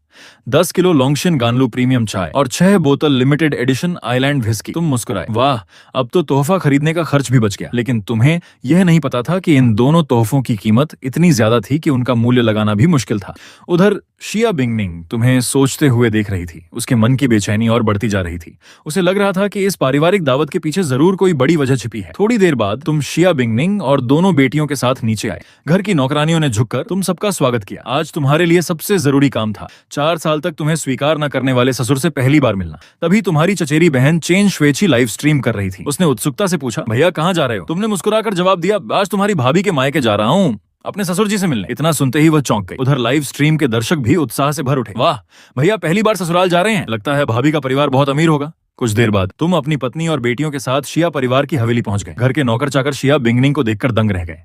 10 किलो लोंगशिन गानलू प्रीमियम चाय और 6 बोतल लिमिटेड एडिशन आइलैंड व्हिस्की। तुम मुस्कुराए, वाह, अब तो तोहफा खरीदने का खर्च भी बच गया। लेकिन तुम्हें यह नहीं पता था कि इन दोनों तोहफों की कीमत इतनी ज्यादा थी कि उनका मूल्य लगाना भी मुश्किल था। उधर शिया बिंगनिंग तुम्हें सोचते हुए देख रही थी। उसके मन की बेचैनी और बढ़ती जा रही थी। उसे लग रहा था कि इस पारिवारिक दावत के पीछे जरूर कोई बड़ी वजह छिपी है। थोड़ी देर बाद तुम शिया बिंगनिंग और दोनों बेटियों के साथ नीचे आए। घर की नौकरानियों ने झुककर तुम सबका स्वागत किया। आज तुम्हारे लिए सबसे जरूरी काम था 4 साल तक तुम्हें स्वीकार न करने वाले ससुर से पहली बार मिलना। तभी तुम्हारी चचेरी बहन चेन श्वेची लाइव स्ट्रीम कर रही थी। उसने उत्सुकता से पूछा, भैया कहाँ जा रहे हो? तुमने मुस्कुराकर जवाब दिया, आज तुम्हारी भाभी के मायके जा रहा हूँ, अपने ससुर जी से मिलने। इतना सुनते ही वह चौंक गई। उधर लाइव स्ट्रीम के दर्शक भी उत्साह से भर उठे। वाह भैया, पहली बार ससुराल जा रहे हैं, लगता है भाभी का परिवार बहुत अमीर होगा। कुछ देर बाद तुम अपनी पत्नी और बेटियों के साथ शिया परिवार की हवेली पहुंच गए। घर के नौकर चाकर शिया बिंगनिंग को देखकर दंग रह गए।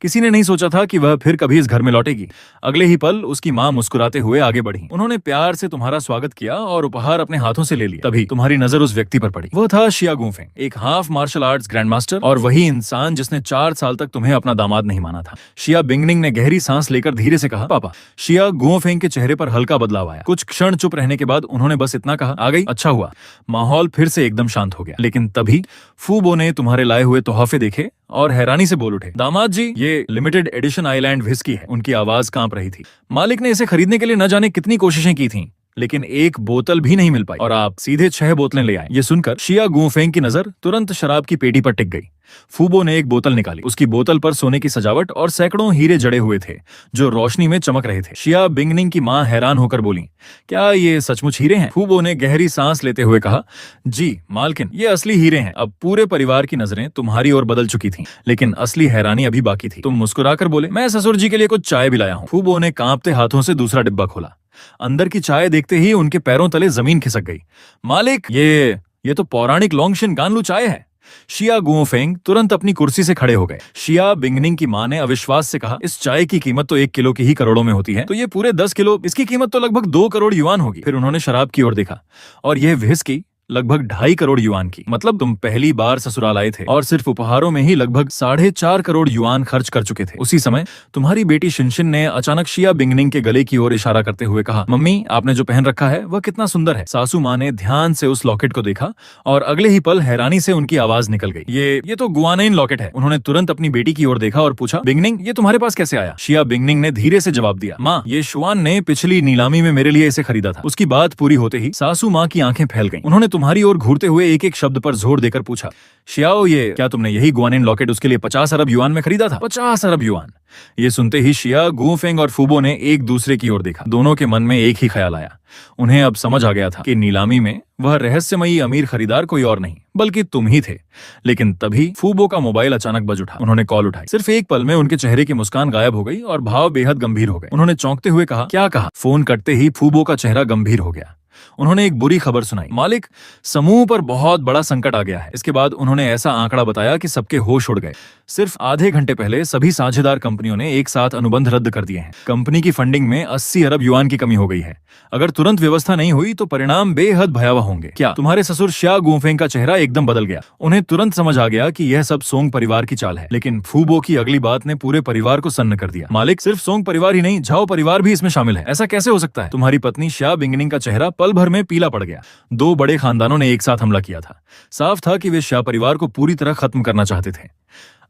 किसी ने नहीं सोचा था कि वह फिर कभी इस घर में लौटेगी। अगले ही पल उसकी मां मुस्कुराते हुए आगे बढ़ी। उन्होंने प्यार से तुम्हारा स्वागत किया और उपहार अपने हाथों से ले लिया। तभी तुम्हारी नजर उस व्यक्ति पर पड़ी। वह था शिया गुओफेंग, एक half martial arts grand master और वही इंसान जिसने 4 साल तक तुम्हें अपना दामाद नहीं माना था। शिया बिंगनिंग ने गहरी सांस लेकर धीरे से कहा, पापा। शिया गुओफेंग के चेहरे पर हल्का बदलाव आया। कुछ क्षण चुप रहने के बाद उन्होंने बस इतना कहा, आ गई, अच्छा हुआ। माहौल माहौल फिर से एकदम शांत हो गया। लेकिन तभी फूबो ने तुम्हारे लाए हुए तोहफे देखे और हैरानी से बोल उठे, दामाद जी, ये लिमिटेड एडिशन आइलैंड विस्की है। उनकी आवाज कांप रही थी। मालिक ने इसे खरीदने के लिए न जाने कितनी कोशिशें की थीं, लेकिन एक बोतल भी नहीं मिल पाई और आप सीधे 6 बोतलें ले आए। ये सुनकर शिया गुओफेंग की नजर तुरंत शराब की पेटी पर टिक गई। फूबो ने एक बोतल निकाली। उसकी बोतल पर सोने की सजावट और सैकड़ों हीरे जड़े हुए थे जो रोशनी में चमक रहे थे। शिया बिंगनिंग की मां हैरान होकर बोली, क्या ये सचमुच हीरे हैं? फूबो ने गहरी सांस लेते हुए कहा, जी मालकिन, ये असली हीरे हैं। अब पूरे परिवार की नजरें तुम्हारी ओर बदल चुकी थीं, लेकिन असली हैरानी अभी बाकी थी। तुम मुस्कुराकर बोले, मैं ससुर जी के लिए कुछ चाय भी लाया हूँ। फूबो ने कांपते हाथों से दूसरा डिब्बा खोला। अंदर की चाय देखते ही उनके पैरों तले जमीन खिसक गई। मालिक, ये तो पौराणिक लोंगशिन गानलू चाय है। शिया गुओफेंग तुरंत अपनी कुर्सी से खड़े हो गए। शिया बिंगनिंग की मां ने अविश्वास से कहा, इस चाय की कीमत तो 1 किलो की ही करोड़ों में होती है, तो ये पूरे 10 किलो, इसकी कीमत तो लगभग 2 करोड़ युआन होगी। फिर उन्होंने शराब की ओर देखा, और यह व्हिस्की लगभग 2.5 करोड़ युआन की। मतलब तुम पहली बार ससुराल आए थे और सिर्फ उपहारों में ही लगभग 4.5 करोड़ युआन खर्च कर चुके थे। उसी समय तुम्हारी बेटी शिनशिन ने अचानक शिया बिंगनिंग के गले की ओर इशारा करते हुए कहा, मम्मी, आपने जो पहन रखा है वह कितना सुंदर है। सासू माँ ने ध्यान से उस लॉकेट को देखा और अगले ही पल हैरानी से उनकी आवाज निकल गई, ये तो गुआनाइन लॉकेट है। उन्होंने तुरंत अपनी बेटी की ओर देखा और पूछा, बिंगनिंग, ये तुम्हारे पास कैसे आया? शिया बिंगनिंग ने धीरे से जवाब दिया, माँ, ये शुआन ने पिछली नीलामी में मेरे लिए इसे खरीदा था। उसकी बात पूरी होते ही सासू माँ की आंखें फैल गईं। उन्होंने तुम्हारी ओर घूरते हुए एक एक शब्द पर जोर देकर पूछा, शियाओ, ये क्या तुमने यही गुआनिन लॉकेट उसके लिए 50 अरब युआन में खरीदा था? 50 अरब युआन। ये सुनते ही शिया गुओफेंग और फूबो ने एक दूसरे की ओर देखा। दोनों के मन में एक ही ख्याल आया। उन्हें अब समझ आ गया था कि नीलामी में वह रहस्यमयी अमीर खरीदार कोई और नहीं बल्कि तुम ही थे। लेकिन तभी फूबो का मोबाइल अचानक बज उठा। उन्होंने कॉल उठाई। सिर्फ एक पल में उनके चेहरे की मुस्कान गायब हो गई और भाव बेहद गंभीर हो गए। उन्होंने चौंकते हुए कहा, क्या कहा? फोन कटते ही फूबो का चेहरा गंभीर हो गया। उन्होंने एक बुरी खबर सुनाई, मालिक, समूह पर बहुत बड़ा संकट आ गया है। इसके बाद उन्होंने ऐसा आंकड़ा बताया कि सबके होश उड़ गए। सिर्फ आधे घंटे पहले सभी साझेदार कंपनियों ने एक साथ अनुबंध रद्द कर दिए हैं। कंपनी की फंडिंग में 80 अरब युआन की कमी हो गई है। अगर तुरंत व्यवस्था नहीं हुई तो परिणाम बेहद भयावह होंगे। क्या? तुम्हारे ससुर शिया गुओफेंग का चेहरा एकदम बदल गया। उन्हें तुरंत समझ आ गया कि यह सब सोंग परिवार की चाल है। लेकिन फूबो की अगली बात ने पूरे परिवार को सन्न कर दिया। मालिक, सिर्फ सोंग परिवार ही नहीं, झाओ परिवार भी इसमें शामिल है। ऐसा कैसे हो सकता है? तुम्हारी पत्नी शिया बिंगनिंग का चेहरा पल भर में पीला पड़ गया। 2 बड़े खानदानों ने एक साथ हमला किया था। साफ था कि वे शिया परिवार को पूरी तरह खत्म करना चाहते थे।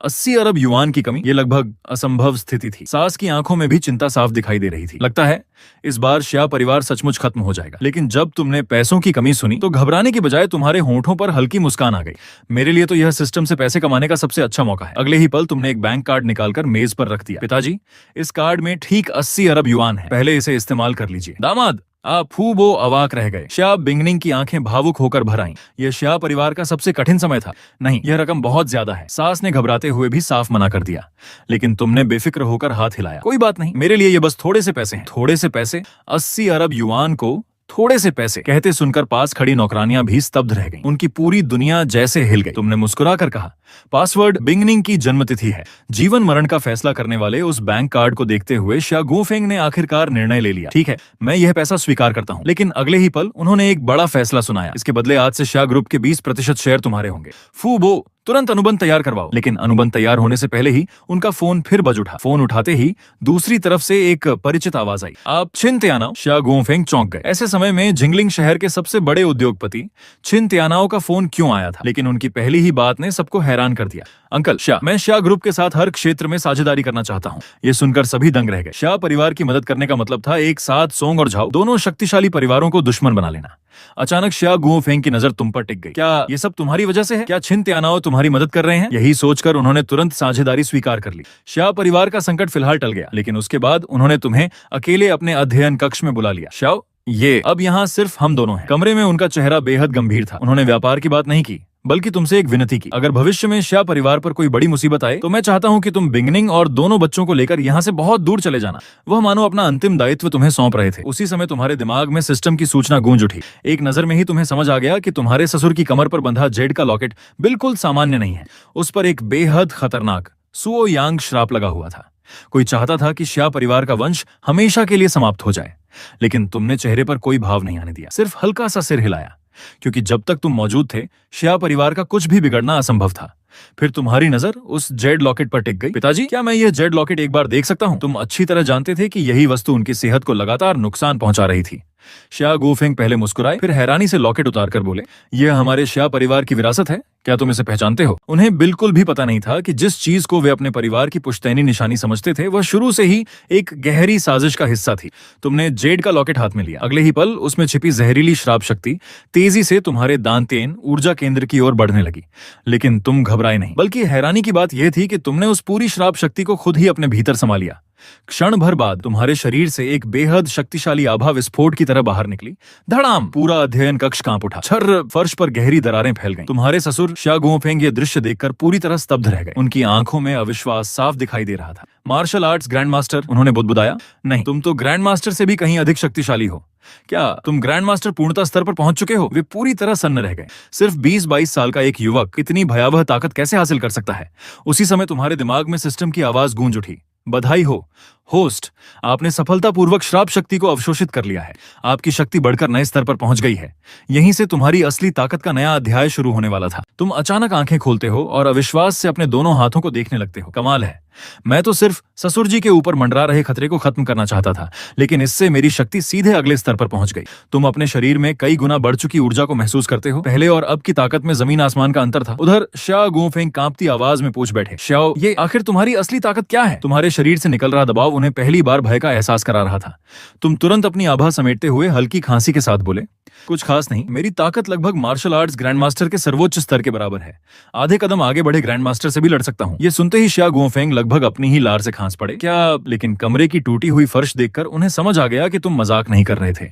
80 अरब युआन की कमी, ये लगभग असंभव स्थिति थी। सास की आंखों में भी चिंता साफ दिखाई दे रही थी। लगता है इस बार शिया परिवार सचमुच खत्म हो जाएगा। लेकिन जब तुमने पैसों की कमी सुनी तो घबराने की बजाय तुम्हारे होंठों पर हल्की मुस्कान आ गई। मेरे लिए तो यह सिस्टम से पैसे कमाने का सबसे अच्छा मौका है। अगले ही पल तुमने एक बैंक कार्ड निकालकर मेज पर रख दिया। पिताजी, इस कार्ड में ठीक 80 अरब युआन है, पहले इसे इस्तेमाल कर लीजिए। दामाद, फूबो अवाक रह गए। शिया बिंगनिंग की आंखें भावुक होकर भर आईं। यह शिया परिवार का सबसे कठिन समय था। नहीं, यह रकम बहुत ज्यादा है। सास ने घबराते हुए भी साफ मना कर दिया। लेकिन तुमने बेफिक्र होकर हाथ हिलाया। कोई बात नहीं, मेरे लिए ये बस थोड़े से पैसे हैं। थोड़े से पैसे? 80 अरब युआन को थोड़े से पैसे कहते सुनकर पास खड़ी नौकरानियां भी स्तब्ध रह गईं। उनकी पूरी दुनिया जैसे हिल गई। तुमने मुस्कुराकर कहा, पासवर्ड बिंगनिंग की जन्मतिथि है। जीवन मरण का फैसला करने वाले उस बैंक कार्ड को देखते हुए शिया गुओफेंग ने आखिरकार निर्णय ले लिया। ठीक है, मैं यह पैसा स्वीकार करता हूँ। लेकिन अगले ही पल उन्होंने एक बड़ा फैसला सुनाया। इसके बदले आज से शिया ग्रुप के 20% शेयर तुम्हारे होंगे। फूबो, तुरंत अनुबंध तैयार करवाओ। लेकिन अनुबंध तैयार होने से पहले ही उनका फोन फिर बज उठा। फोन उठाते ही दूसरी तरफ से एक परिचित आवाज आई, आप छिन त्यानाओ? शिया गुओफेंग चौंक गए। ऐसे समय में जिंगलिंग शहर के सबसे बड़े उद्योगपति छिन त्यानाओ का फोन क्यों आया था? लेकिन उनकी पहली ही बात ने सबको हैरान कर दिया। अंकल शिया, मैं शिया ग्रुप के साथ हर क्षेत्र में साझेदारी करना चाहता हूँ। ये सुनकर सभी दंग रह गए। शिया परिवार की मदद करने का मतलब था एक साथ सोंग और झाओ दोनों शक्तिशाली परिवारों को दुश्मन बना लेना। अचानक शिया गुओफेंग की नजर तुम पर टिक गई। क्या ये सब तुम्हारी वजह से है? क्या छिन त्यानाओ तुम्हारी मदद कर रहे हैं? यही सोचकर उन्होंने तुरंत साझेदारी स्वीकार कर ली। शिया परिवार का संकट फिलहाल टल गया, लेकिन उसके बाद उन्होंने तुम्हें अकेले अपने अध्ययन कक्ष में बुला लिया। शियाओ, ये अब यहाँ सिर्फ हम दोनों हैं। कमरे में उनका चेहरा बेहद गंभीर था। उन्होंने व्यापार की बात नहीं की बल्कि तुमसे एक विनती की। अगर भविष्य में शिया परिवार पर कोई बड़ी मुसीबत आए तो मैं चाहता हूं कि तुम बिंगनिंग और दोनों बच्चों को लेकर यहाँ से बहुत दूर चले जाना। वह मानो अपना अंतिम दायित्व तुम्हें सौंप रहे थे। उसी समय तुम्हारे दिमाग में सिस्टम की सूचना गूंज उठी। एक नजर में ही तुम्हें समझ आ गया कि तुम्हारे ससुर की कमर पर बंधा जेड का लॉकेट बिल्कुल सामान्य नहीं है। उस पर एक बेहद खतरनाक सुओ यांग श्राप लगा हुआ था। कोई चाहता था कि शिया परिवार का वंश हमेशा के लिए समाप्त हो जाए। लेकिन तुमने चेहरे पर कोई भाव नहीं आने दिया, सिर्फ हल्का सा सिर हिलाया, क्योंकि जब तक तुम मौजूद थे शिया परिवार का कुछ भी बिगड़ना असंभव था। फिर तुम्हारी नजर उस जेड लॉकेट पर टिक गई। पिताजी, क्या मैं यह जेड लॉकेट एक बार देख सकता हूं? तुम अच्छी तरह जानते थे कि यही वस्तु उनकी सेहत को लगातार नुकसान पहुंचा रही थी। शिया गुफेंग पहले मुस्कुराए, फिर हैरानी से लॉकेट उतार कर बोले, यह हमारे शिया परिवार की विरासत है, क्या तुम इसे पहचानते हो? उन्हें बिल्कुल भी पता नहीं था कि जिस चीज को वे अपने परिवार की पुश्तैनी निशानी समझते थे वह शुरू से ही एक गहरी साजिश का हिस्सा थी। तुमने जेड का लॉकेट हाथ में लिया, अगले ही पल उसमें छिपी जहरीली श्राप शक्ति तेजी से तुम्हारे दांतेन ऊर्जा केंद्र की ओर बढ़ने लगी। लेकिन तुम घबराए नहीं, बल्कि हैरानी की बात यह थी कि तुमने उस पूरी श्राप शक्ति को खुद ही अपने भीतर समा लिया। क्षण भर बाद तुम्हारे शरीर से एक बेहद शक्तिशाली आभा विस्फोट की तरह बाहर निकली। धड़ाम! पूरा अध्ययन कक्ष कांप उठा। छर्र! फर्श पर गहरी दरारें फैल गईं। तुम्हारे ससुर शिया गुफेंग ये दृश्य देखकर पूरी तरह स्तब्ध रह गए। उनकी आंखों में अविश्वास साफ दिखाई दे रहा था। मार्शल आर्ट्स ग्रैंड मास्टर, उन्होंने बुदबुदाया। नहीं, तुम तो ग्रैंड मास्टर से भी कहीं अधिक शक्तिशाली हो। क्या तुम ग्रैंड मास्टर पूर्णता स्तर पर पहुंच चुके हो? वे पूरी तरह सन्न रह गए। सिर्फ 20-22 साल का एक युवक इतनी भयावह ताकत कैसे हासिल कर सकता है? उसी समय तुम्हारे दिमाग में सिस्टम की आवाज गूंज उठी। बधाई हो होस्ट, आपने सफलतापूर्वक श्राप शक्ति को अवशोषित कर लिया है। आपकी शक्ति बढ़कर नए स्तर पर पहुंच गई है। यहीं से तुम्हारी असली ताकत का नया अध्याय शुरू होने वाला था। तुम अचानक आंखें खोलते हो और अविश्वास से अपने दोनों हाथों को देखने लगते हो। कमाल है, मैं तो सिर्फ ससुर जी के ऊपर मंडरा रहे खतरे को खत्म करना चाहता था, लेकिन इससे मेरी शक्ति सीधे अगले स्तर पर पहुंच गई। तुम अपने शरीर में कई गुना बढ़ चुकी ऊर्जा को महसूस करते हो। पहले और अब की ताकत में जमीन आसमान का अंतर था। उधर शिया गुफेंग कांपती आवाज में पूछ बैठे, शियाओ, ये आखिर तुम्हारी असली ताकत क्या है? तुम्हारे शरीर से निकल रहा दबाव उन्हें पहली बार भय का एहसास करा रहा था। तुम तुरंत अपनी आभा समेटते हुए हल्की खांसी के साथ बोले, कुछ खास नहीं, मेरी ताकत लगभग मार्शल आर्ट्स ग्रैंड मास्टर के सर्वोच्च स्तर के बराबर है। आधे कदम आगे बढ़े ग्रैंड मास्टर से भी लड़ सकता हूँ। ये सुनते ही शिया गुफेंग लगभग अपनी ही लार से खांस पड़े। क्या? लेकिन कमरे की टूटी हुई फर्श देखकर उन्हें समझ आ गया कि तुम मजाक नहीं कर रहे थे।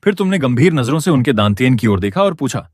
फिर तुमने गंभीर नजरों से उनके दांतेन की ओर देखा और पूछा,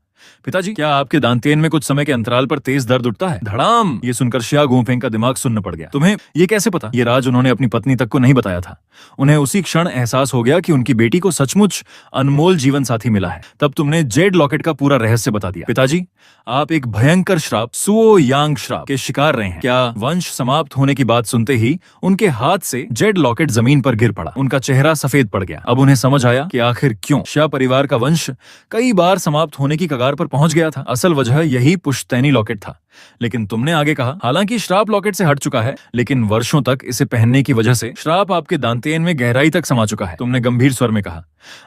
पिताजी, क्या आपके दांतेन में कुछ समय के अंतराल पर तेज दर्द उठता है? धड़ाम! ये सुनकर शिया गुफेंग का दिमाग सुन्न पड़ गया। तुम्हें ये कैसे पता? ये राज उन्होंने अपनी पत्नी तक को नहीं बताया था। उन्हें उसी क्षण एहसास हो गया कि उनकी बेटी को सचमुच अनमोल जीवन साथी मिला है। तब तुमने जेड लॉकेट का पूरा रहस्य बता दिया। पिताजी, आप एक भयंकर श्राप, सुओ यांग श्राप के शिकार रहे हैं। क्या? वंश समाप्त होने की बात सुनते ही उनके हाथ से जेड लॉकेट जमीन पर गिर पड़ा। उनका चेहरा सफेद पड़ गया। अब उन्हें समझ आया कि आखिर क्यों शिया परिवार का वंश कई बार समाप्त होने की कगार पर पहुंच गया था। असल वजह यही पुश्तैनी लॉकेट था। लेकिन तुमने आगे कहा, हालांकि श्राप लॉकेट से हट चुका है, लेकिन वर्षों तक इसे पहनने की वजह से श्राप आपके दांतेन में गहराई तक समा चुका है। तुमने गंभीर स्वर में कहा,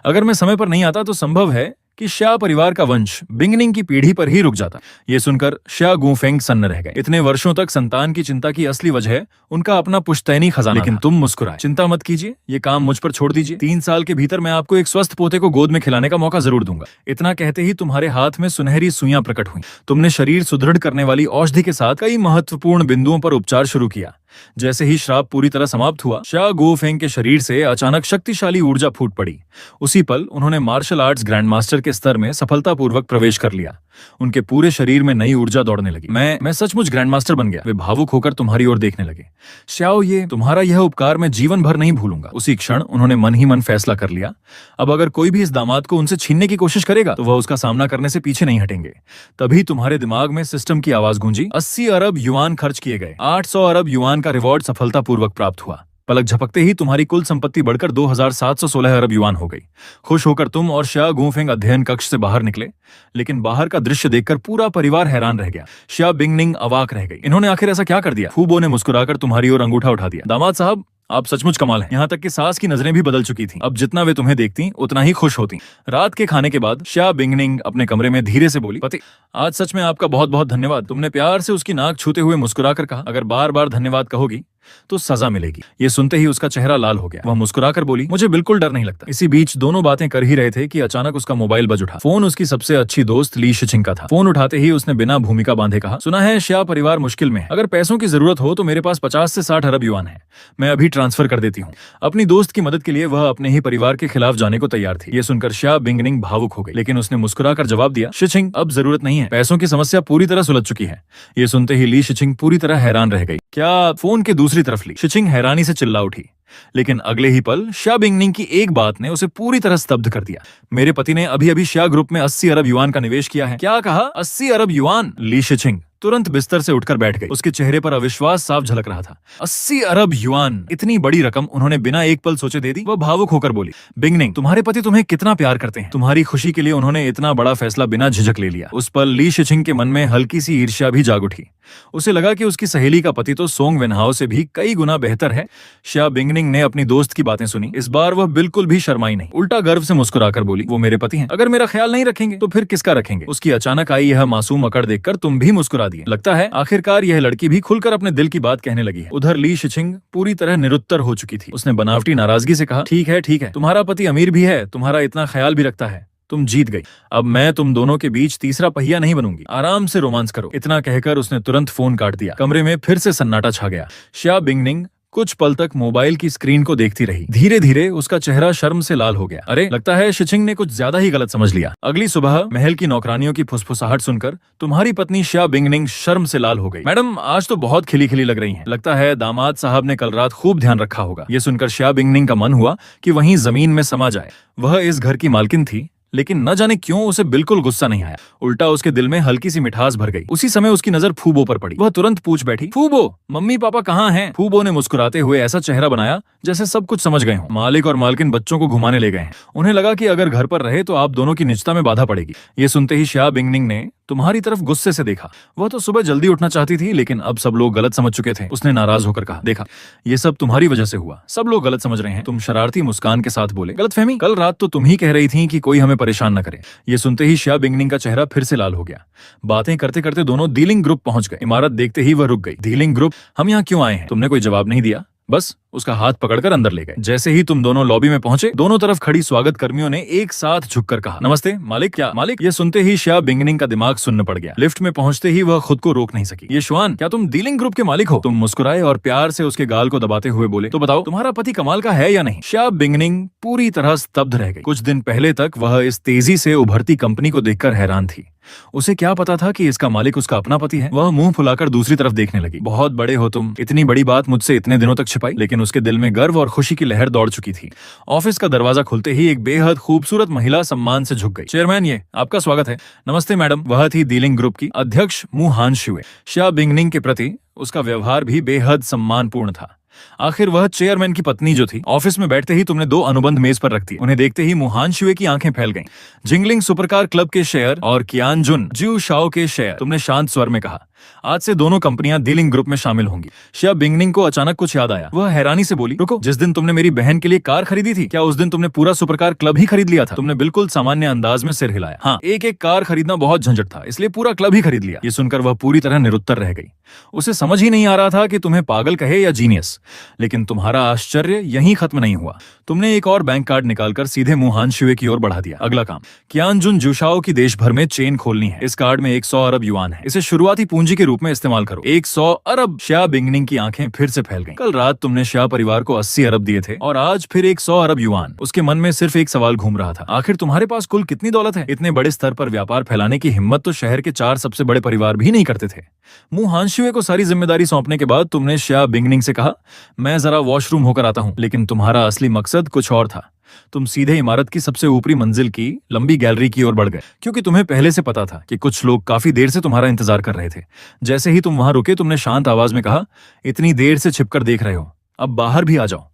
अगर मैं समय पर नहीं आता तो संभव है कि शिया परिवार का वंश बिंगनिंग की पीढ़ी पर ही रुक जाता। ये सुनकर शिया गुफेंग सन्न रह गए। इतने वर्षों तक संतान की चिंता की असली वजह उनका अपना पुश्तैनी खजाना। लेकिन तुम मुस्कुराए। चिंता मत कीजिए, ये काम मुझ पर छोड़ दीजिए। 3 साल के भीतर मैं आपको एक स्वस्थ पोते को गोद में खिलाने का मौका जरूर दूंगा। इतना कहते ही तुम्हारे हाथ में सुनहरी सुइयां प्रकट हुई। तुमने शरीर सुदृढ़ करने वाली औषधि के साथ कई महत्वपूर्ण बिंदुओं पर उपचार शुरू किया। जैसे ही श्राप पूरी तरह समाप्त हुआ, शिया गुफेंग के शरीर से अचानक शक्तिशाली ऊर्जा फूट पड़ी। उसी पल उन्होंने मार्शल आर्ट्स ग्रैंड मास्टर के स्तर में सफलतापूर्वक प्रवेश कर लिया। उनके पूरे शरीर में नई ऊर्जा दौड़ने लगी। मैं सचमुच ग्रैंड मास्टर बन गया। वे भावुक होकर तुम्हारी ओर देखने लगे। शियाओ, ये तुम्हारा यह उपकार मैं जीवन भर नहीं भूलूंगा। उसी क्षण उन्होंने मन ही मन फैसला कर लिया, अब अगर कोई भी इस दामाद को उनसे छीनने की कोशिश करेगा तो वह उसका सामना करने से पीछे नहीं हटेंगे। तभी तुम्हारे दिमाग में सिस्टम की आवाज गूंजी। 80 अरब युआन खर्च किए गए। 800 अरब युआन का रिवॉर्ड सफलतापूर्वक प्राप्त हुआ। पलक झपकते ही तुम्हारी कुल संपत्ति बढ़कर 2716 अरब युआन हो गई। खुश होकर तुम और शिया गुफेंग अध्ययन कक्ष से बाहर निकले, लेकिन बाहर का दृश्य देखकर पूरा परिवार हैरान रह गया। शिया बिंगनिंग अवाक रह गई। इन्होंने आखिर ऐसा क्या कर दिया? फूबो ने मुस्कुराकर तुम्हारी ओर अंगूठा उठा दिया। दामाद साहब, आप सचमुच कमाल हैं। यहाँ तक कि सास की नजरें भी बदल चुकी थीं। अब जितना वे तुम्हें देखती उतना ही खुश होती। रात के खाने के बाद शिया बिंगनिंग अपने कमरे में धीरे से बोली, पति, आज सच में आपका बहुत बहुत धन्यवाद। तुमने प्यार से उसकी नाक छूते हुए मुस्कुराकर कहा, अगर बार बार धन्यवाद कहोगी तो सजा मिलेगी। ये सुनते ही उसका चेहरा लाल हो गया। वह मुस्कुराकर बोली, मुझे बिल्कुल डर नहीं लगता। इसी बीच दोनों बातें कर ही रहे थे कि अचानक उसका मोबाइल बज उठा। फोन उसकी सबसे अच्छी दोस्त ली शिचिंग का था। फोन उठाते ही उसने बिना भूमिका बांधे कहा, सुना है शिया परिवार मुश्किल में है। अगर पैसों की जरूरत हो तो मेरे पास 50 से 60 अरब युआन है। मैं अभी ट्रांसफर कर देती हूँ। अपनी दोस्त की मदद के लिए वह अपने ही परिवार के खिलाफ जाने को तैयार थी। ये सुनकर शिया बिंगनिंग भावुक हो गई, लेकिन उसने मुस्कुराकर जवाब दिया, शिचिंग, अब जरूरत नहीं है। पैसों की समस्या पूरी तरह सुलझ चुकी है। ये सुनते ही ली शिचिंग पूरी तरह हैरान रह गई। क्या? फोन के दूसरी तरफ ली शिचिंग हैरानी से चिल्ला उठी। लेकिन अगले ही पल शिया बिंगनिंग की एक बात ने उसे पूरी तरह स्तब्ध कर दिया। मेरे पति ने अभी अभी शिया ग्रुप में 80 अरब युआन का निवेश किया है। क्या कहा? 80 अरब युआन? ली शिचिंग, तुरंत बिस्तर से उठकर बैठ गई। उसके चेहरे पर अविश्वास साफ झलक रहा था। 80 अरब युआन, इतनी बड़ी रकम उन्होंने बिना एक पल सोचे दे दी। वह भावुक होकर बोली, बिंगनिंग, तुम्हारे पति तुम्हें कितना प्यार करते हैं। तुम्हारी खुशी के लिए उन्होंने इतना बड़ा फैसला बिना झिझक ले लिया। उस पल ली शिचिंग के मन में हल्की सी ईर्ष्या भी जाग उठी। उसे लगा कि उसकी सहेली का पति तो सोंग वेनहाओ से भी कई गुना बेहतर है। शिया बिंगनिंग ने अपनी दोस्त की बातें सुनी। इस बार वह बिल्कुल भी शर्माई नहीं, उल्टा गर्व से मुस्कुराकर बोली, वो मेरे पति हैं। अगर मेरा ख्याल नहीं रखेंगे तो फिर किसका रखेंगे। उसकी अचानक आई यह मासूम अकड़ देखकर तुम भी मुस्कुरा दिए। लगता है आखिरकार यह लड़की भी खुलकर अपने दिल की बात कहने लगी है। उधर ली शिचिंग पूरी तरह निरुत्तर हो चुकी थी। उसने बनावटी नाराजगी से कहा, ठीक है, तुम्हारा पति अमीर भी है, तुम्हारा इतना ख्याल भी रखता है। तुम जीत गई। अब मैं तुम दोनों के बीच तीसरा पहिया नहीं बनूंगी। आराम से रोमांस करो। इतना कहकर उसने तुरंत फोन काट दिया। कमरे में फिर से सन्नाटा छा गया। शिया बिंगनिंग कुछ पल तक मोबाइल की स्क्रीन को देखती रही। धीरे धीरे उसका चेहरा शर्म से लाल हो गया। अरे, लगता है शिचिंग ने कुछ ज्यादा ही गलत समझ लिया। अगली सुबह महल की नौकरानियों की फुसफुसाहट सुनकर तुम्हारी पत्नी शिया बिंगनिंग शर्म से लाल हो गई। मैडम, आज तो बहुत खिली खिली लग रही हैं। लगता है दामाद साहब ने कल रात खूब ध्यान रखा होगा। ये सुनकर शिया बिंगनिंग का मन हुआ कि वहीं जमीन में समा जाए। वह इस घर की मालकिन थी, लेकिन न जाने क्यों उसे बिल्कुल गुस्सा नहीं आया। उल्टा उसके दिल में हल्की सी मिठास भर गई। उसी समय उसकी नजर फूबो पर पड़ी। वह तुरंत पूछ बैठी, फूबो, मम्मी पापा कहाँ हैं? फूबो ने मुस्कुराते हुए ऐसा चेहरा बनाया जैसे सब कुछ समझ गए हों। मालिक और मालकिन बच्चों को घुमाने ले गए हैं। उन्हें लगा कि अगर घर पर रहे तो आप दोनों की निजता में बाधा पड़ेगी। ये सुनते ही शिया बिंगनिंग ने तुम्हारी तरफ गुस्से से देखा। वह तो सुबह जल्दी उठना चाहती थी, लेकिन अब सब लोग गलत समझ चुके थे। उसने नाराज होकर कहा, देखा, ये सब तुम्हारी वजह से हुआ। सब लोग गलत समझ रहे हैं। तुम शरारती मुस्कान के साथ बोले, गलतफहमी? कल रात तो तुम ही कह रही थी कि कोई हमें परेशान न करे। ये सुनते ही शिया बिंगनिंग का चेहरा फिर से लाल हो गया। बातें करते करते दोनों डीलिंग ग्रुप पहुंच गए। इमारत देखते ही वह रुक गई। डीलिंग ग्रुप, हम यहाँ क्यों आए हैं? तुमने कोई जवाब नहीं दिया, बस उसका हाथ पकड़कर अंदर ले गए। जैसे ही तुम दोनों लॉबी में पहुंचे, दोनों तरफ खड़ी स्वागत कर्मियों ने एक साथ झुककर कहा, नमस्ते मालिक। क्या मालिक? ये सुनते ही शिया बिंगनिंग का दिमाग सुन्न पड़ गया। लिफ्ट में पहुंचते ही वह खुद को रोक नहीं सकी। ये शुआन, क्या तुम डीलिंग ग्रुप के मालिक हो? तुम मुस्कुराए और प्यार से उसके गाल को दबाते हुए बोले, तो बताओ तुम्हारा पति कमाल का है या नहीं? शिया बिंगनिंग पूरी तरह स्तब्ध रह गई। कुछ दिन पहले तक वह इस तेजी से उभरती कंपनी को देखकर हैरान थी। उसे क्या पता था कि इसका मालिक उसका अपना पति है। वह मुंह फुलाकर दूसरी तरफ देखने लगी। बहुत बड़े हो तुम, इतनी बड़ी बात मुझसे इतने दिनों तक छिपाई। लेकिन उसके दिल में गर्व और खुशी की लहर दौड़ चुकी थी। ऑफिस का दरवाजा खुलते ही एक बेहद खूबसूरत महिला सम्मान से झुक गई। चेयरमैन, ये आपका स्वागत है। नमस्ते मैडम। वह थी डीलिंग ग्रुप की अध्यक्ष मु हानशुए। शिया बिंगनिंग के प्रति उसका व्यवहार भी बेहद सम्मानपूर्ण था। आखिर वह चेयरमैन की पत्नी जो थी। ऑफिस में बैठते ही तुमने 2 अनुबंध मेज पर रख दिए। उन्हें देखते ही मुहानशुए की आंखें फैल गईं। जिंगलिंग सुपरकार क्लब के शेयर और कियानजुन जिउ शाओ के शेयर। तुमने शांत स्वर में कहा, आज से दोनों कंपनियां डीलिंग ग्रुप में शामिल होंगी। शिया बिंगनिंग को अचानक कुछ याद आया। वह हैरानी से बोली, रुको, जिस दिन तुमने मेरी बहन के लिए कार खरीदी थी, क्या उस दिन तुमने पूरा सुपरकार क्लब ही खरीद लिया था? तुमने बिल्कुल सामान्य अंदाज में सिर हिलाया। हाँ, एक एक कार खरीदना बहुत झंझट था, इसलिए पूरा क्लब ही खरीद लिया। ये सुनकर वह पूरी तरह निरुत्तर रह गई। उसे समझ ही नहीं आ रहा था कि तुम्हें पागल कहे या जीनियस। लेकिन तुम्हारा आश्चर्य यहीं खत्म नहीं हुआ। तुमने एक और बैंक कार्ड निकालकर सीधे मुहानशुए की ओर बढ़ा दिया। अगला काम, कियानजुन जुशाओ की देश भर में चेन खोलनी है। इस कार्ड में 100 अरब युआन है। इसे शुरुआती पूंजी के रूप में इस्तेमाल करो। 100 अरब। शिया बिंगनिंग की आंखें फिर से फैल गईं। कल रात तुमने शिया परिवार को 80 अरब दिए थे और आज फिर 100 अरब युआन। उसके मन में सिर्फ एक सवाल घूम रहा था, आखिर तुम्हारे पास कुल कितनी दौलत है? इतने बड़े स्तर पर व्यापार फैलाने की हिम्मत तो शहर के 4 सबसे बड़े परिवार भी नहीं करते थे। मुहानशुए को सारी जिम्मेदारी सौंपने के बाद तुमने शिया बिंगनिंग से कहा, मैं जरा वॉशरूम होकर आता हूं। लेकिन तुम्हारा असली मकसद कुछ और था। तुम सीधे इमारत की सबसे ऊपरी मंजिल की लंबी गैलरी की ओर बढ़ गए, क्योंकि तुम्हें पहले से पता था कि कुछ लोग काफी देर से तुम्हारा इंतजार कर रहे थे। जैसे ही तुम वहां रुके, तुमने शांत आवाज में कहा, इतनी देर से छिपकर देख रहे हो, अब बाहर भी आ जाओ।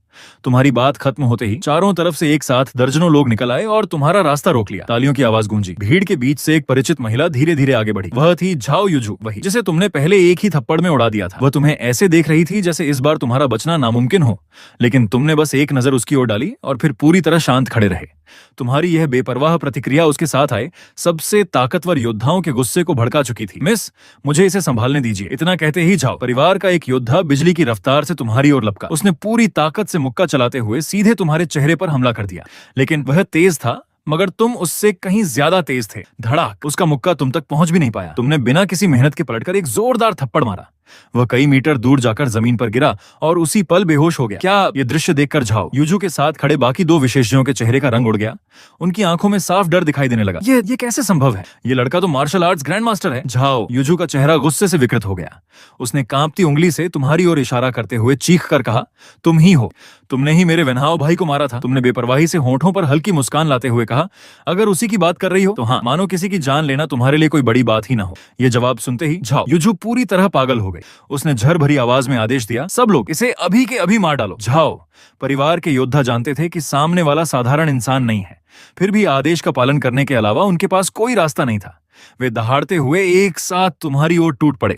तुम्हारी बात खत्म होते ही चारों तरफ से एक साथ दर्जनों लोग निकल आए और तुम्हारा रास्ता रोक लिया। तालियों की आवाज गूंजी। भीड़ के बीच से एक परिचित महिला धीरे धीरे आगे बढ़ी। वह थी झाओ युजू, वही जिसे तुमने पहले एक ही थप्पड़ में उड़ा दिया था। वह तुम्हें ऐसे देख रही थी जैसे इस बार तुम्हारा बचना नामुमकिन हो। लेकिन तुमने बस एक नजर उसकी ओर डाली और फिर पूरी तरह शांत खड़े रहे। तुम्हारी यह बेपरवाह प्रतिक्रिया उसके साथ आए सबसे ताकतवर योद्धाओं के गुस्से को भड़का चुकी थी। मिस, मुझे इसे संभालने दीजिए। इतना कहते ही झाओ परिवार का एक योद्धा बिजली की रफ्तार से तुम्हारी ओर लपका। उसने पूरी ताकत से मुक्का चलाते हुए सीधे तुम्हारे चेहरे पर हमला कर दिया। लेकिन वह तेज था, मगर तुम उससे कहीं ज्यादा तेज थे। धड़ाक, उसका मुक्का तुम तक पहुंच भी नहीं पाया। तुमने बिना किसी मेहनत के पलटकर एक जोरदार थप्पड़ मारा। वह कई मीटर दूर जाकर जमीन पर गिरा और उसी पल बेहोश हो गया। क्या ये दृश्य देखकर झाओ युजू के साथ खड़े बाकी दो विशेषज्ञों के चेहरे का रंग उड़ गया। उनकी आंखों में साफ डर दिखाई देने लगा। ये कैसे संभव है? ये लड़का तो मार्शल आर्ट्स ग्रैंड मास्टर है। झाओ युजू का चेहरा गुस्से से विकृत हो गया। उसने कांपती उंगली से तुम्हारी ओर इशारा करते हुए चीख कर कहा, तुम ही हो, तुमने ही मेरे वेन्हाव भाई को मारा था। तुमने बेपरवाही से होंठों पर हल्की मुस्कान लाते हुए कहा, अगर उसी की बात कर रही हो तो हाँ, मानो किसी की जान लेना तुम्हारे लिए कोई बड़ी बात ही ना हो। ये जवाब सुनते ही झाओ युजू पूरी तरह पागल हो गई। उसने झर भरी आवाज में आदेश दिया, सब लोग इसे अभी के अभी मार डालो। झाओ परिवार के योद्धा जानते थे कि सामने वाला साधारण इंसान नहीं है, फिर भी आदेश का पालन करने के अलावा उनके पास कोई रास्ता नहीं था। वे दहाड़ते हुए एक साथ तुम्हारी ओर टूट पड़े,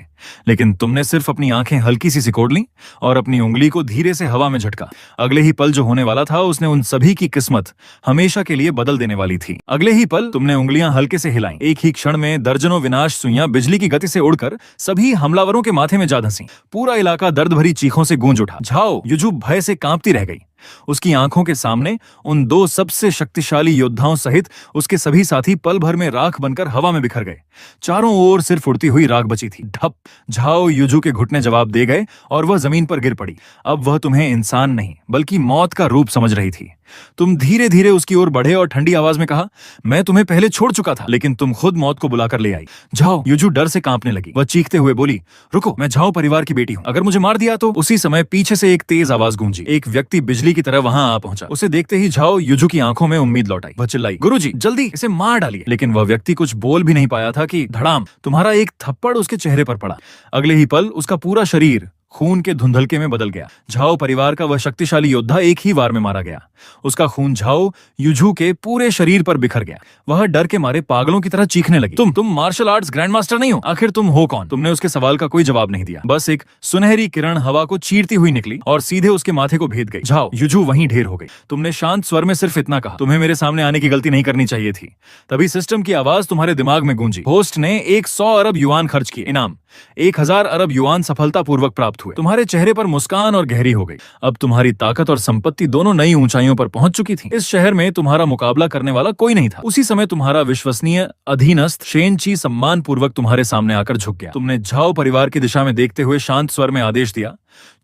लेकिन तुमने सिर्फ अपनी आंखें हल्की सी सिकोड़ ली और अपनी उंगली को धीरे से हवा में झटका। अगले ही पल जो होने वाला था उसने उन सभी की किस्मत हमेशा के लिए बदल देने वाली थी। अगले ही पल तुमने उंगलियां हल्के से हिलाईं। एक ही क्षण में दर्जनों विनाश सुइयां बिजली की गति से उड़कर सभी हमलावरों के माथे में जा धंसी। पूरा इलाका दर्द भरी चीखों से गूंज उठा। झाओ युजू भय से कांपती रह गई। उसकी आंखों के सामने उन दो सबसे शक्तिशाली योद्धाओं सहित उसके सभी साथी पल भर में राख बनकर हवा में बिखर गए। चारों ओर सिर्फ उड़ती हुई राख बची थी। ढप! झाओ युजू के घुटने जवाब दे गए और वह जमीन पर गिर पड़ी। अब वह तुम्हें इंसान नहीं बल्कि मौत का रूप समझ रही थी। तुम धीरे धीरे उसकी ओर बढ़े और ठंडी आवाज में कहा, मैं तुम्हें पहले छोड़ चुका था, लेकिन तुम खुद मौत को बुलाकर ले आई। झाओ युजू डर से कांपने लगी। वह चीखते हुए बोली, रुको, मैं झाओ परिवार की बेटी हूँ, अगर मुझे मार दिया तो। उसी समय पीछे से एक तेज आवाज गूंजी। एक व्यक्ति बिजली की तरह वहां आ पहुंचा। उसे देखते ही झाओ युजू की आंखों में उम्मीद लौट आई। वह चिल्लाई, गुरुजी जल्दी इसे मार डालिए। लेकिन वह व्यक्ति कुछ बोल भी नहीं पाया था कि धड़ाम तुम्हारा एक थप्पड़ उसके चेहरे पर पड़ा। अगले ही पल उसका पूरा शरीर खून के धुंधलके में बदल गया। झाओ परिवार का वह शक्तिशाली योद्धा एक ही वार में मारा गया। उसका खून झाओ युजू के पूरे शरीर पर बिखर गया। वह डर के मारे पागलों की तरह चीखने लगी, तुम मार्शल आर्ट्स ग्रैंड मास्टर नहीं हो, आखिर तुम हो कौन? तुमने उसके सवाल का कोई जवाब नहीं दिया। बस एक सुनहरी किरण हवा को चीरती हुई निकली और सीधे उसके माथे को भेद गई। झाओ युजू वहीं ढेर हो गई। तुमने शांत स्वर में सिर्फ इतना कहा, तुम्हें मेरे सामने आने की गलती नहीं करनी चाहिए थी। तभी सिस्टम की आवाज तुम्हारे दिमाग में गूंजी। होस्ट ने 100 अरब युआन खर्च किए। इनाम 1000 अरब युआन सफलतापूर्वक प्राप्त हुए। तुम्हारे चेहरे पर मुस्कान और गहरी हो गई। अब तुम्हारी ताकत और संपत्ति दोनों नई ऊंचाइयों पर पहुंच चुकी थी। इस शहर में तुम्हारा मुकाबला करने वाला कोई नहीं था। उसी समय तुम्हारा विश्वसनीय अधीनस्थ शेनची सम्मान पूर्वक तुम्हारे सामने आकर झुक गया। तुमने झाओ परिवार की दिशा में देखते हुए शांत स्वर में आदेश दिया,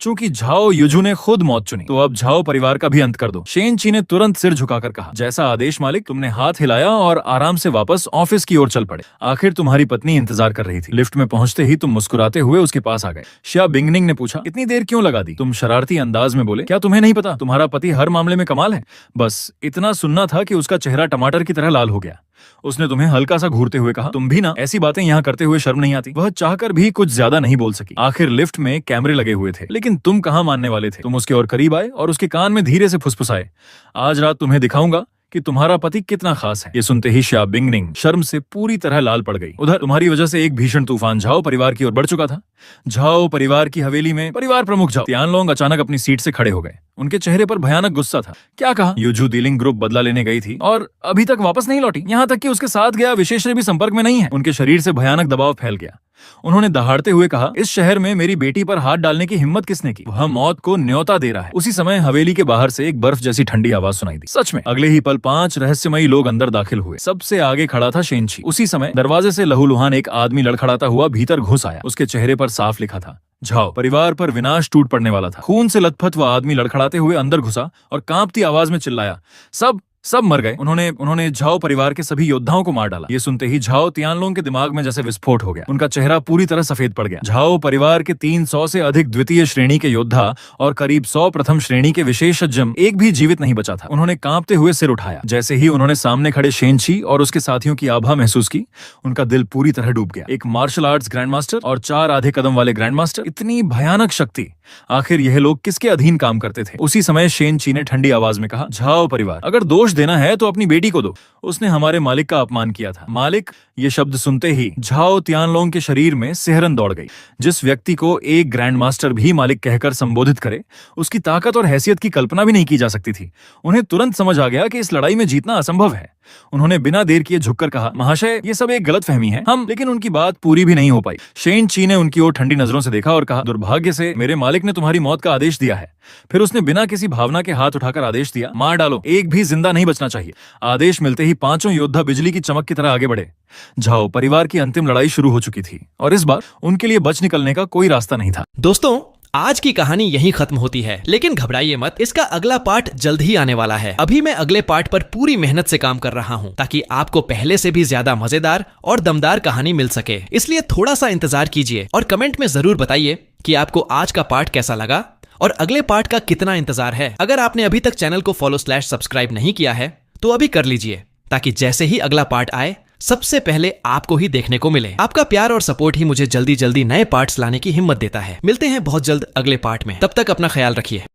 चूंकि झाओ युजू ने खुद मौत चुनी तो अब झाओ परिवार का भी अंत कर दो। शेनची ने तुरंत सिर झुकाकर कहा, जैसा आदेश मालिक। तुमने हाथ हिलाया और आराम से वापस ऑफिस की ओर चल पड़े। आखिर तुम्हारी पत्नी इंतजार कर रही थी। लिफ्ट में पहुंचते ही तुम मुस्कुराते हुए उसके पास आ गए। शिया बिंगनिंग ने पूछा, इतनी देर क्यों लगा दी? तुम शरारती अंदाज में बोले, क्या तुम्हें नहीं पता तुम्हारा पति हर मामले में कमाल है? बस इतना सुनना था कि उसका चेहरा टमाटर की तरह लाल हो गया। उसने तुम्हें हल्का सा घूरते हुए कहा, तुम भी ना ऐसी बातें यहाँ करते हुए शर्म नहीं आती? वह चाहकर भी कुछ ज्यादा नहीं बोल सकी। आखिर लिफ्ट में कैमरे लगे हुए थे, लेकिन तुम कहाँ मानने वाले थे। तुम उसके और करीब आए और उसके कान में धीरे से फुसफुसाए, आज रात तुम्हें दिखाऊंगा कि तुम्हारा पति कितना खास है। ये सुनते ही शिया बिंगनिंग शर्म से पूरी तरह लाल पड़ गई। उधर तुम्हारी वजह से एक भीषण तूफान झाओ परिवार की ओर बढ़ चुका था। झाओ परिवार की हवेली में परिवार प्रमुख झाओ तियानलोंग अचानक अपनी सीट से खड़े हो गए। उनके चेहरे पर भयानक गुस्सा था। क्या कहा? युजू डीलिंग ग्रुप बदला लेने गई थी और अभी तक वापस नहीं लौटी। यहाँ तक कि उसके साथ गया विशेषज्ञ भी संपर्क में नहीं है। उनके शरीर से भयानक दबाव फैल गया। उन्होंने दहाड़ते हुए कहा, इस शहर में मेरी बेटी पर हाथ डालने की हिम्मत किसने की? वह मौत को न्योता दे रहा है। उसी समय हवेली के बाहर से एक बर्फ जैसी ठंडी आवाज सुनाई दी। सच में अगले ही पल 5 रहस्यमयी लोग अंदर दाखिल हुए। सबसे आगे खड़ा था शेनची। उसी समय दरवाजे से लहूलुहान एक आदमी लड़खड़ाता हुआ भीतर घुस आया। उसके चेहरे पर साफ लिखा था, झाओ परिवार पर विनाश टूट पड़ने वाला था। खून से लथपथ वह आदमी लड़खड़ाते हुए अंदर घुसा और कांपती आवाज में चिल्लाया, सब मर गए। उन्होंने झाओ परिवार के सभी योद्धाओं को मार डाला। ये सुनते ही झाओ तियानलोंग के दिमाग में जैसे विस्फोट हो गया। उनका चेहरा पूरी तरह सफेद पड़ गया। झाओ परिवार के 300 से अधिक द्वितीय श्रेणी के योद्धा और करीब 100 प्रथम श्रेणी के विशेषज्ञ, एक भी जीवित नहीं बचा था। उन्होंने कांपते हुए सिर उठाया। जैसे ही उन्होंने सामने खड़े शेनची और उसके साथियों की आभा महसूस की, उनका दिल पूरी तरह डूब गया। एक मार्शल आर्ट्स ग्रैंड मास्टर और 4 आधे कदम वाले ग्रैंड मास्टर, इतनी भयानक शक्ति, आखिर यह लोग किसके अधीन काम करते थे? उसी समय शेनची ने ठंडी आवाज में कहा, झाओ परिवार, अगर दोष देना है तो अपनी बेटी को दो। उसने हमारे मालिक का अपमान किया था। मालिक, ये शब्द सुनते ही झाओ तियानलोंग के शरीर में सिहरन दौड़ गई। जिस व्यक्ति को एक ग्रैंड मास्टर भी मालिक कहकर संबोधित करे, उसकी ताकत और हैसियत की कल्पना भी नहीं की जा सकती थी। उन्हें तुरंत समझ आ गया कि इस लड़ाई में जीतना असंभव है। उन्होंने बिना देर किए झुककर कहा, महाशय, ये सब एक गलतफहमी है। लेकिन उनकी बात पूरी भी नहीं हो पाई। शेनची ने उनकी ओर ठंडी नजरों से देखा और कहा, दुर्भाग्य से मेरे मालिक ने तुम्हारी मौत का आदेश दिया है। फिर उसने बिना किसी भावना के हाथ उठाकर आदेश दिया, मार डालो, एक भी जिंदा नहीं नहीं बचना चाहिए। आदेश मिलते ही पांचों योद्धा बिजली की चमक की तरह आगे बढ़े। झाओ परिवार की अंतिम लड़ाई शुरू हो चुकी थी और इस बार उनके लिए बच निकलने का कोई रास्ता नहीं था। दोस्तों, आज की कहानी यहीं खत्म होती है, लेकिन घबराइए मत, इसका अगला पार्ट जल्द ही आने वाला है। अभी मैं अगले पार्ट पर पूरी मेहनत से काम कर रहा हूँ ताकि आपको पहले से भी ज्यादा मजेदार और दमदार कहानी मिल सके। इसलिए थोड़ा सा इंतजार कीजिए और कमेंट में जरूर बताइए कि आपको आज का पार्ट कैसा लगा और अगले पार्ट का कितना इंतजार है। अगर आपने अभी तक चैनल को फॉलो/सब्सक्राइब नहीं किया है तो अभी कर लीजिए, ताकि जैसे ही अगला पार्ट आए सबसे पहले आपको ही देखने को मिले। आपका प्यार और सपोर्ट ही मुझे जल्दी जल्दी नए पार्ट्स लाने की हिम्मत देता है। मिलते हैं बहुत जल्द अगले पार्ट में, तब तक अपना ख्याल रखिए।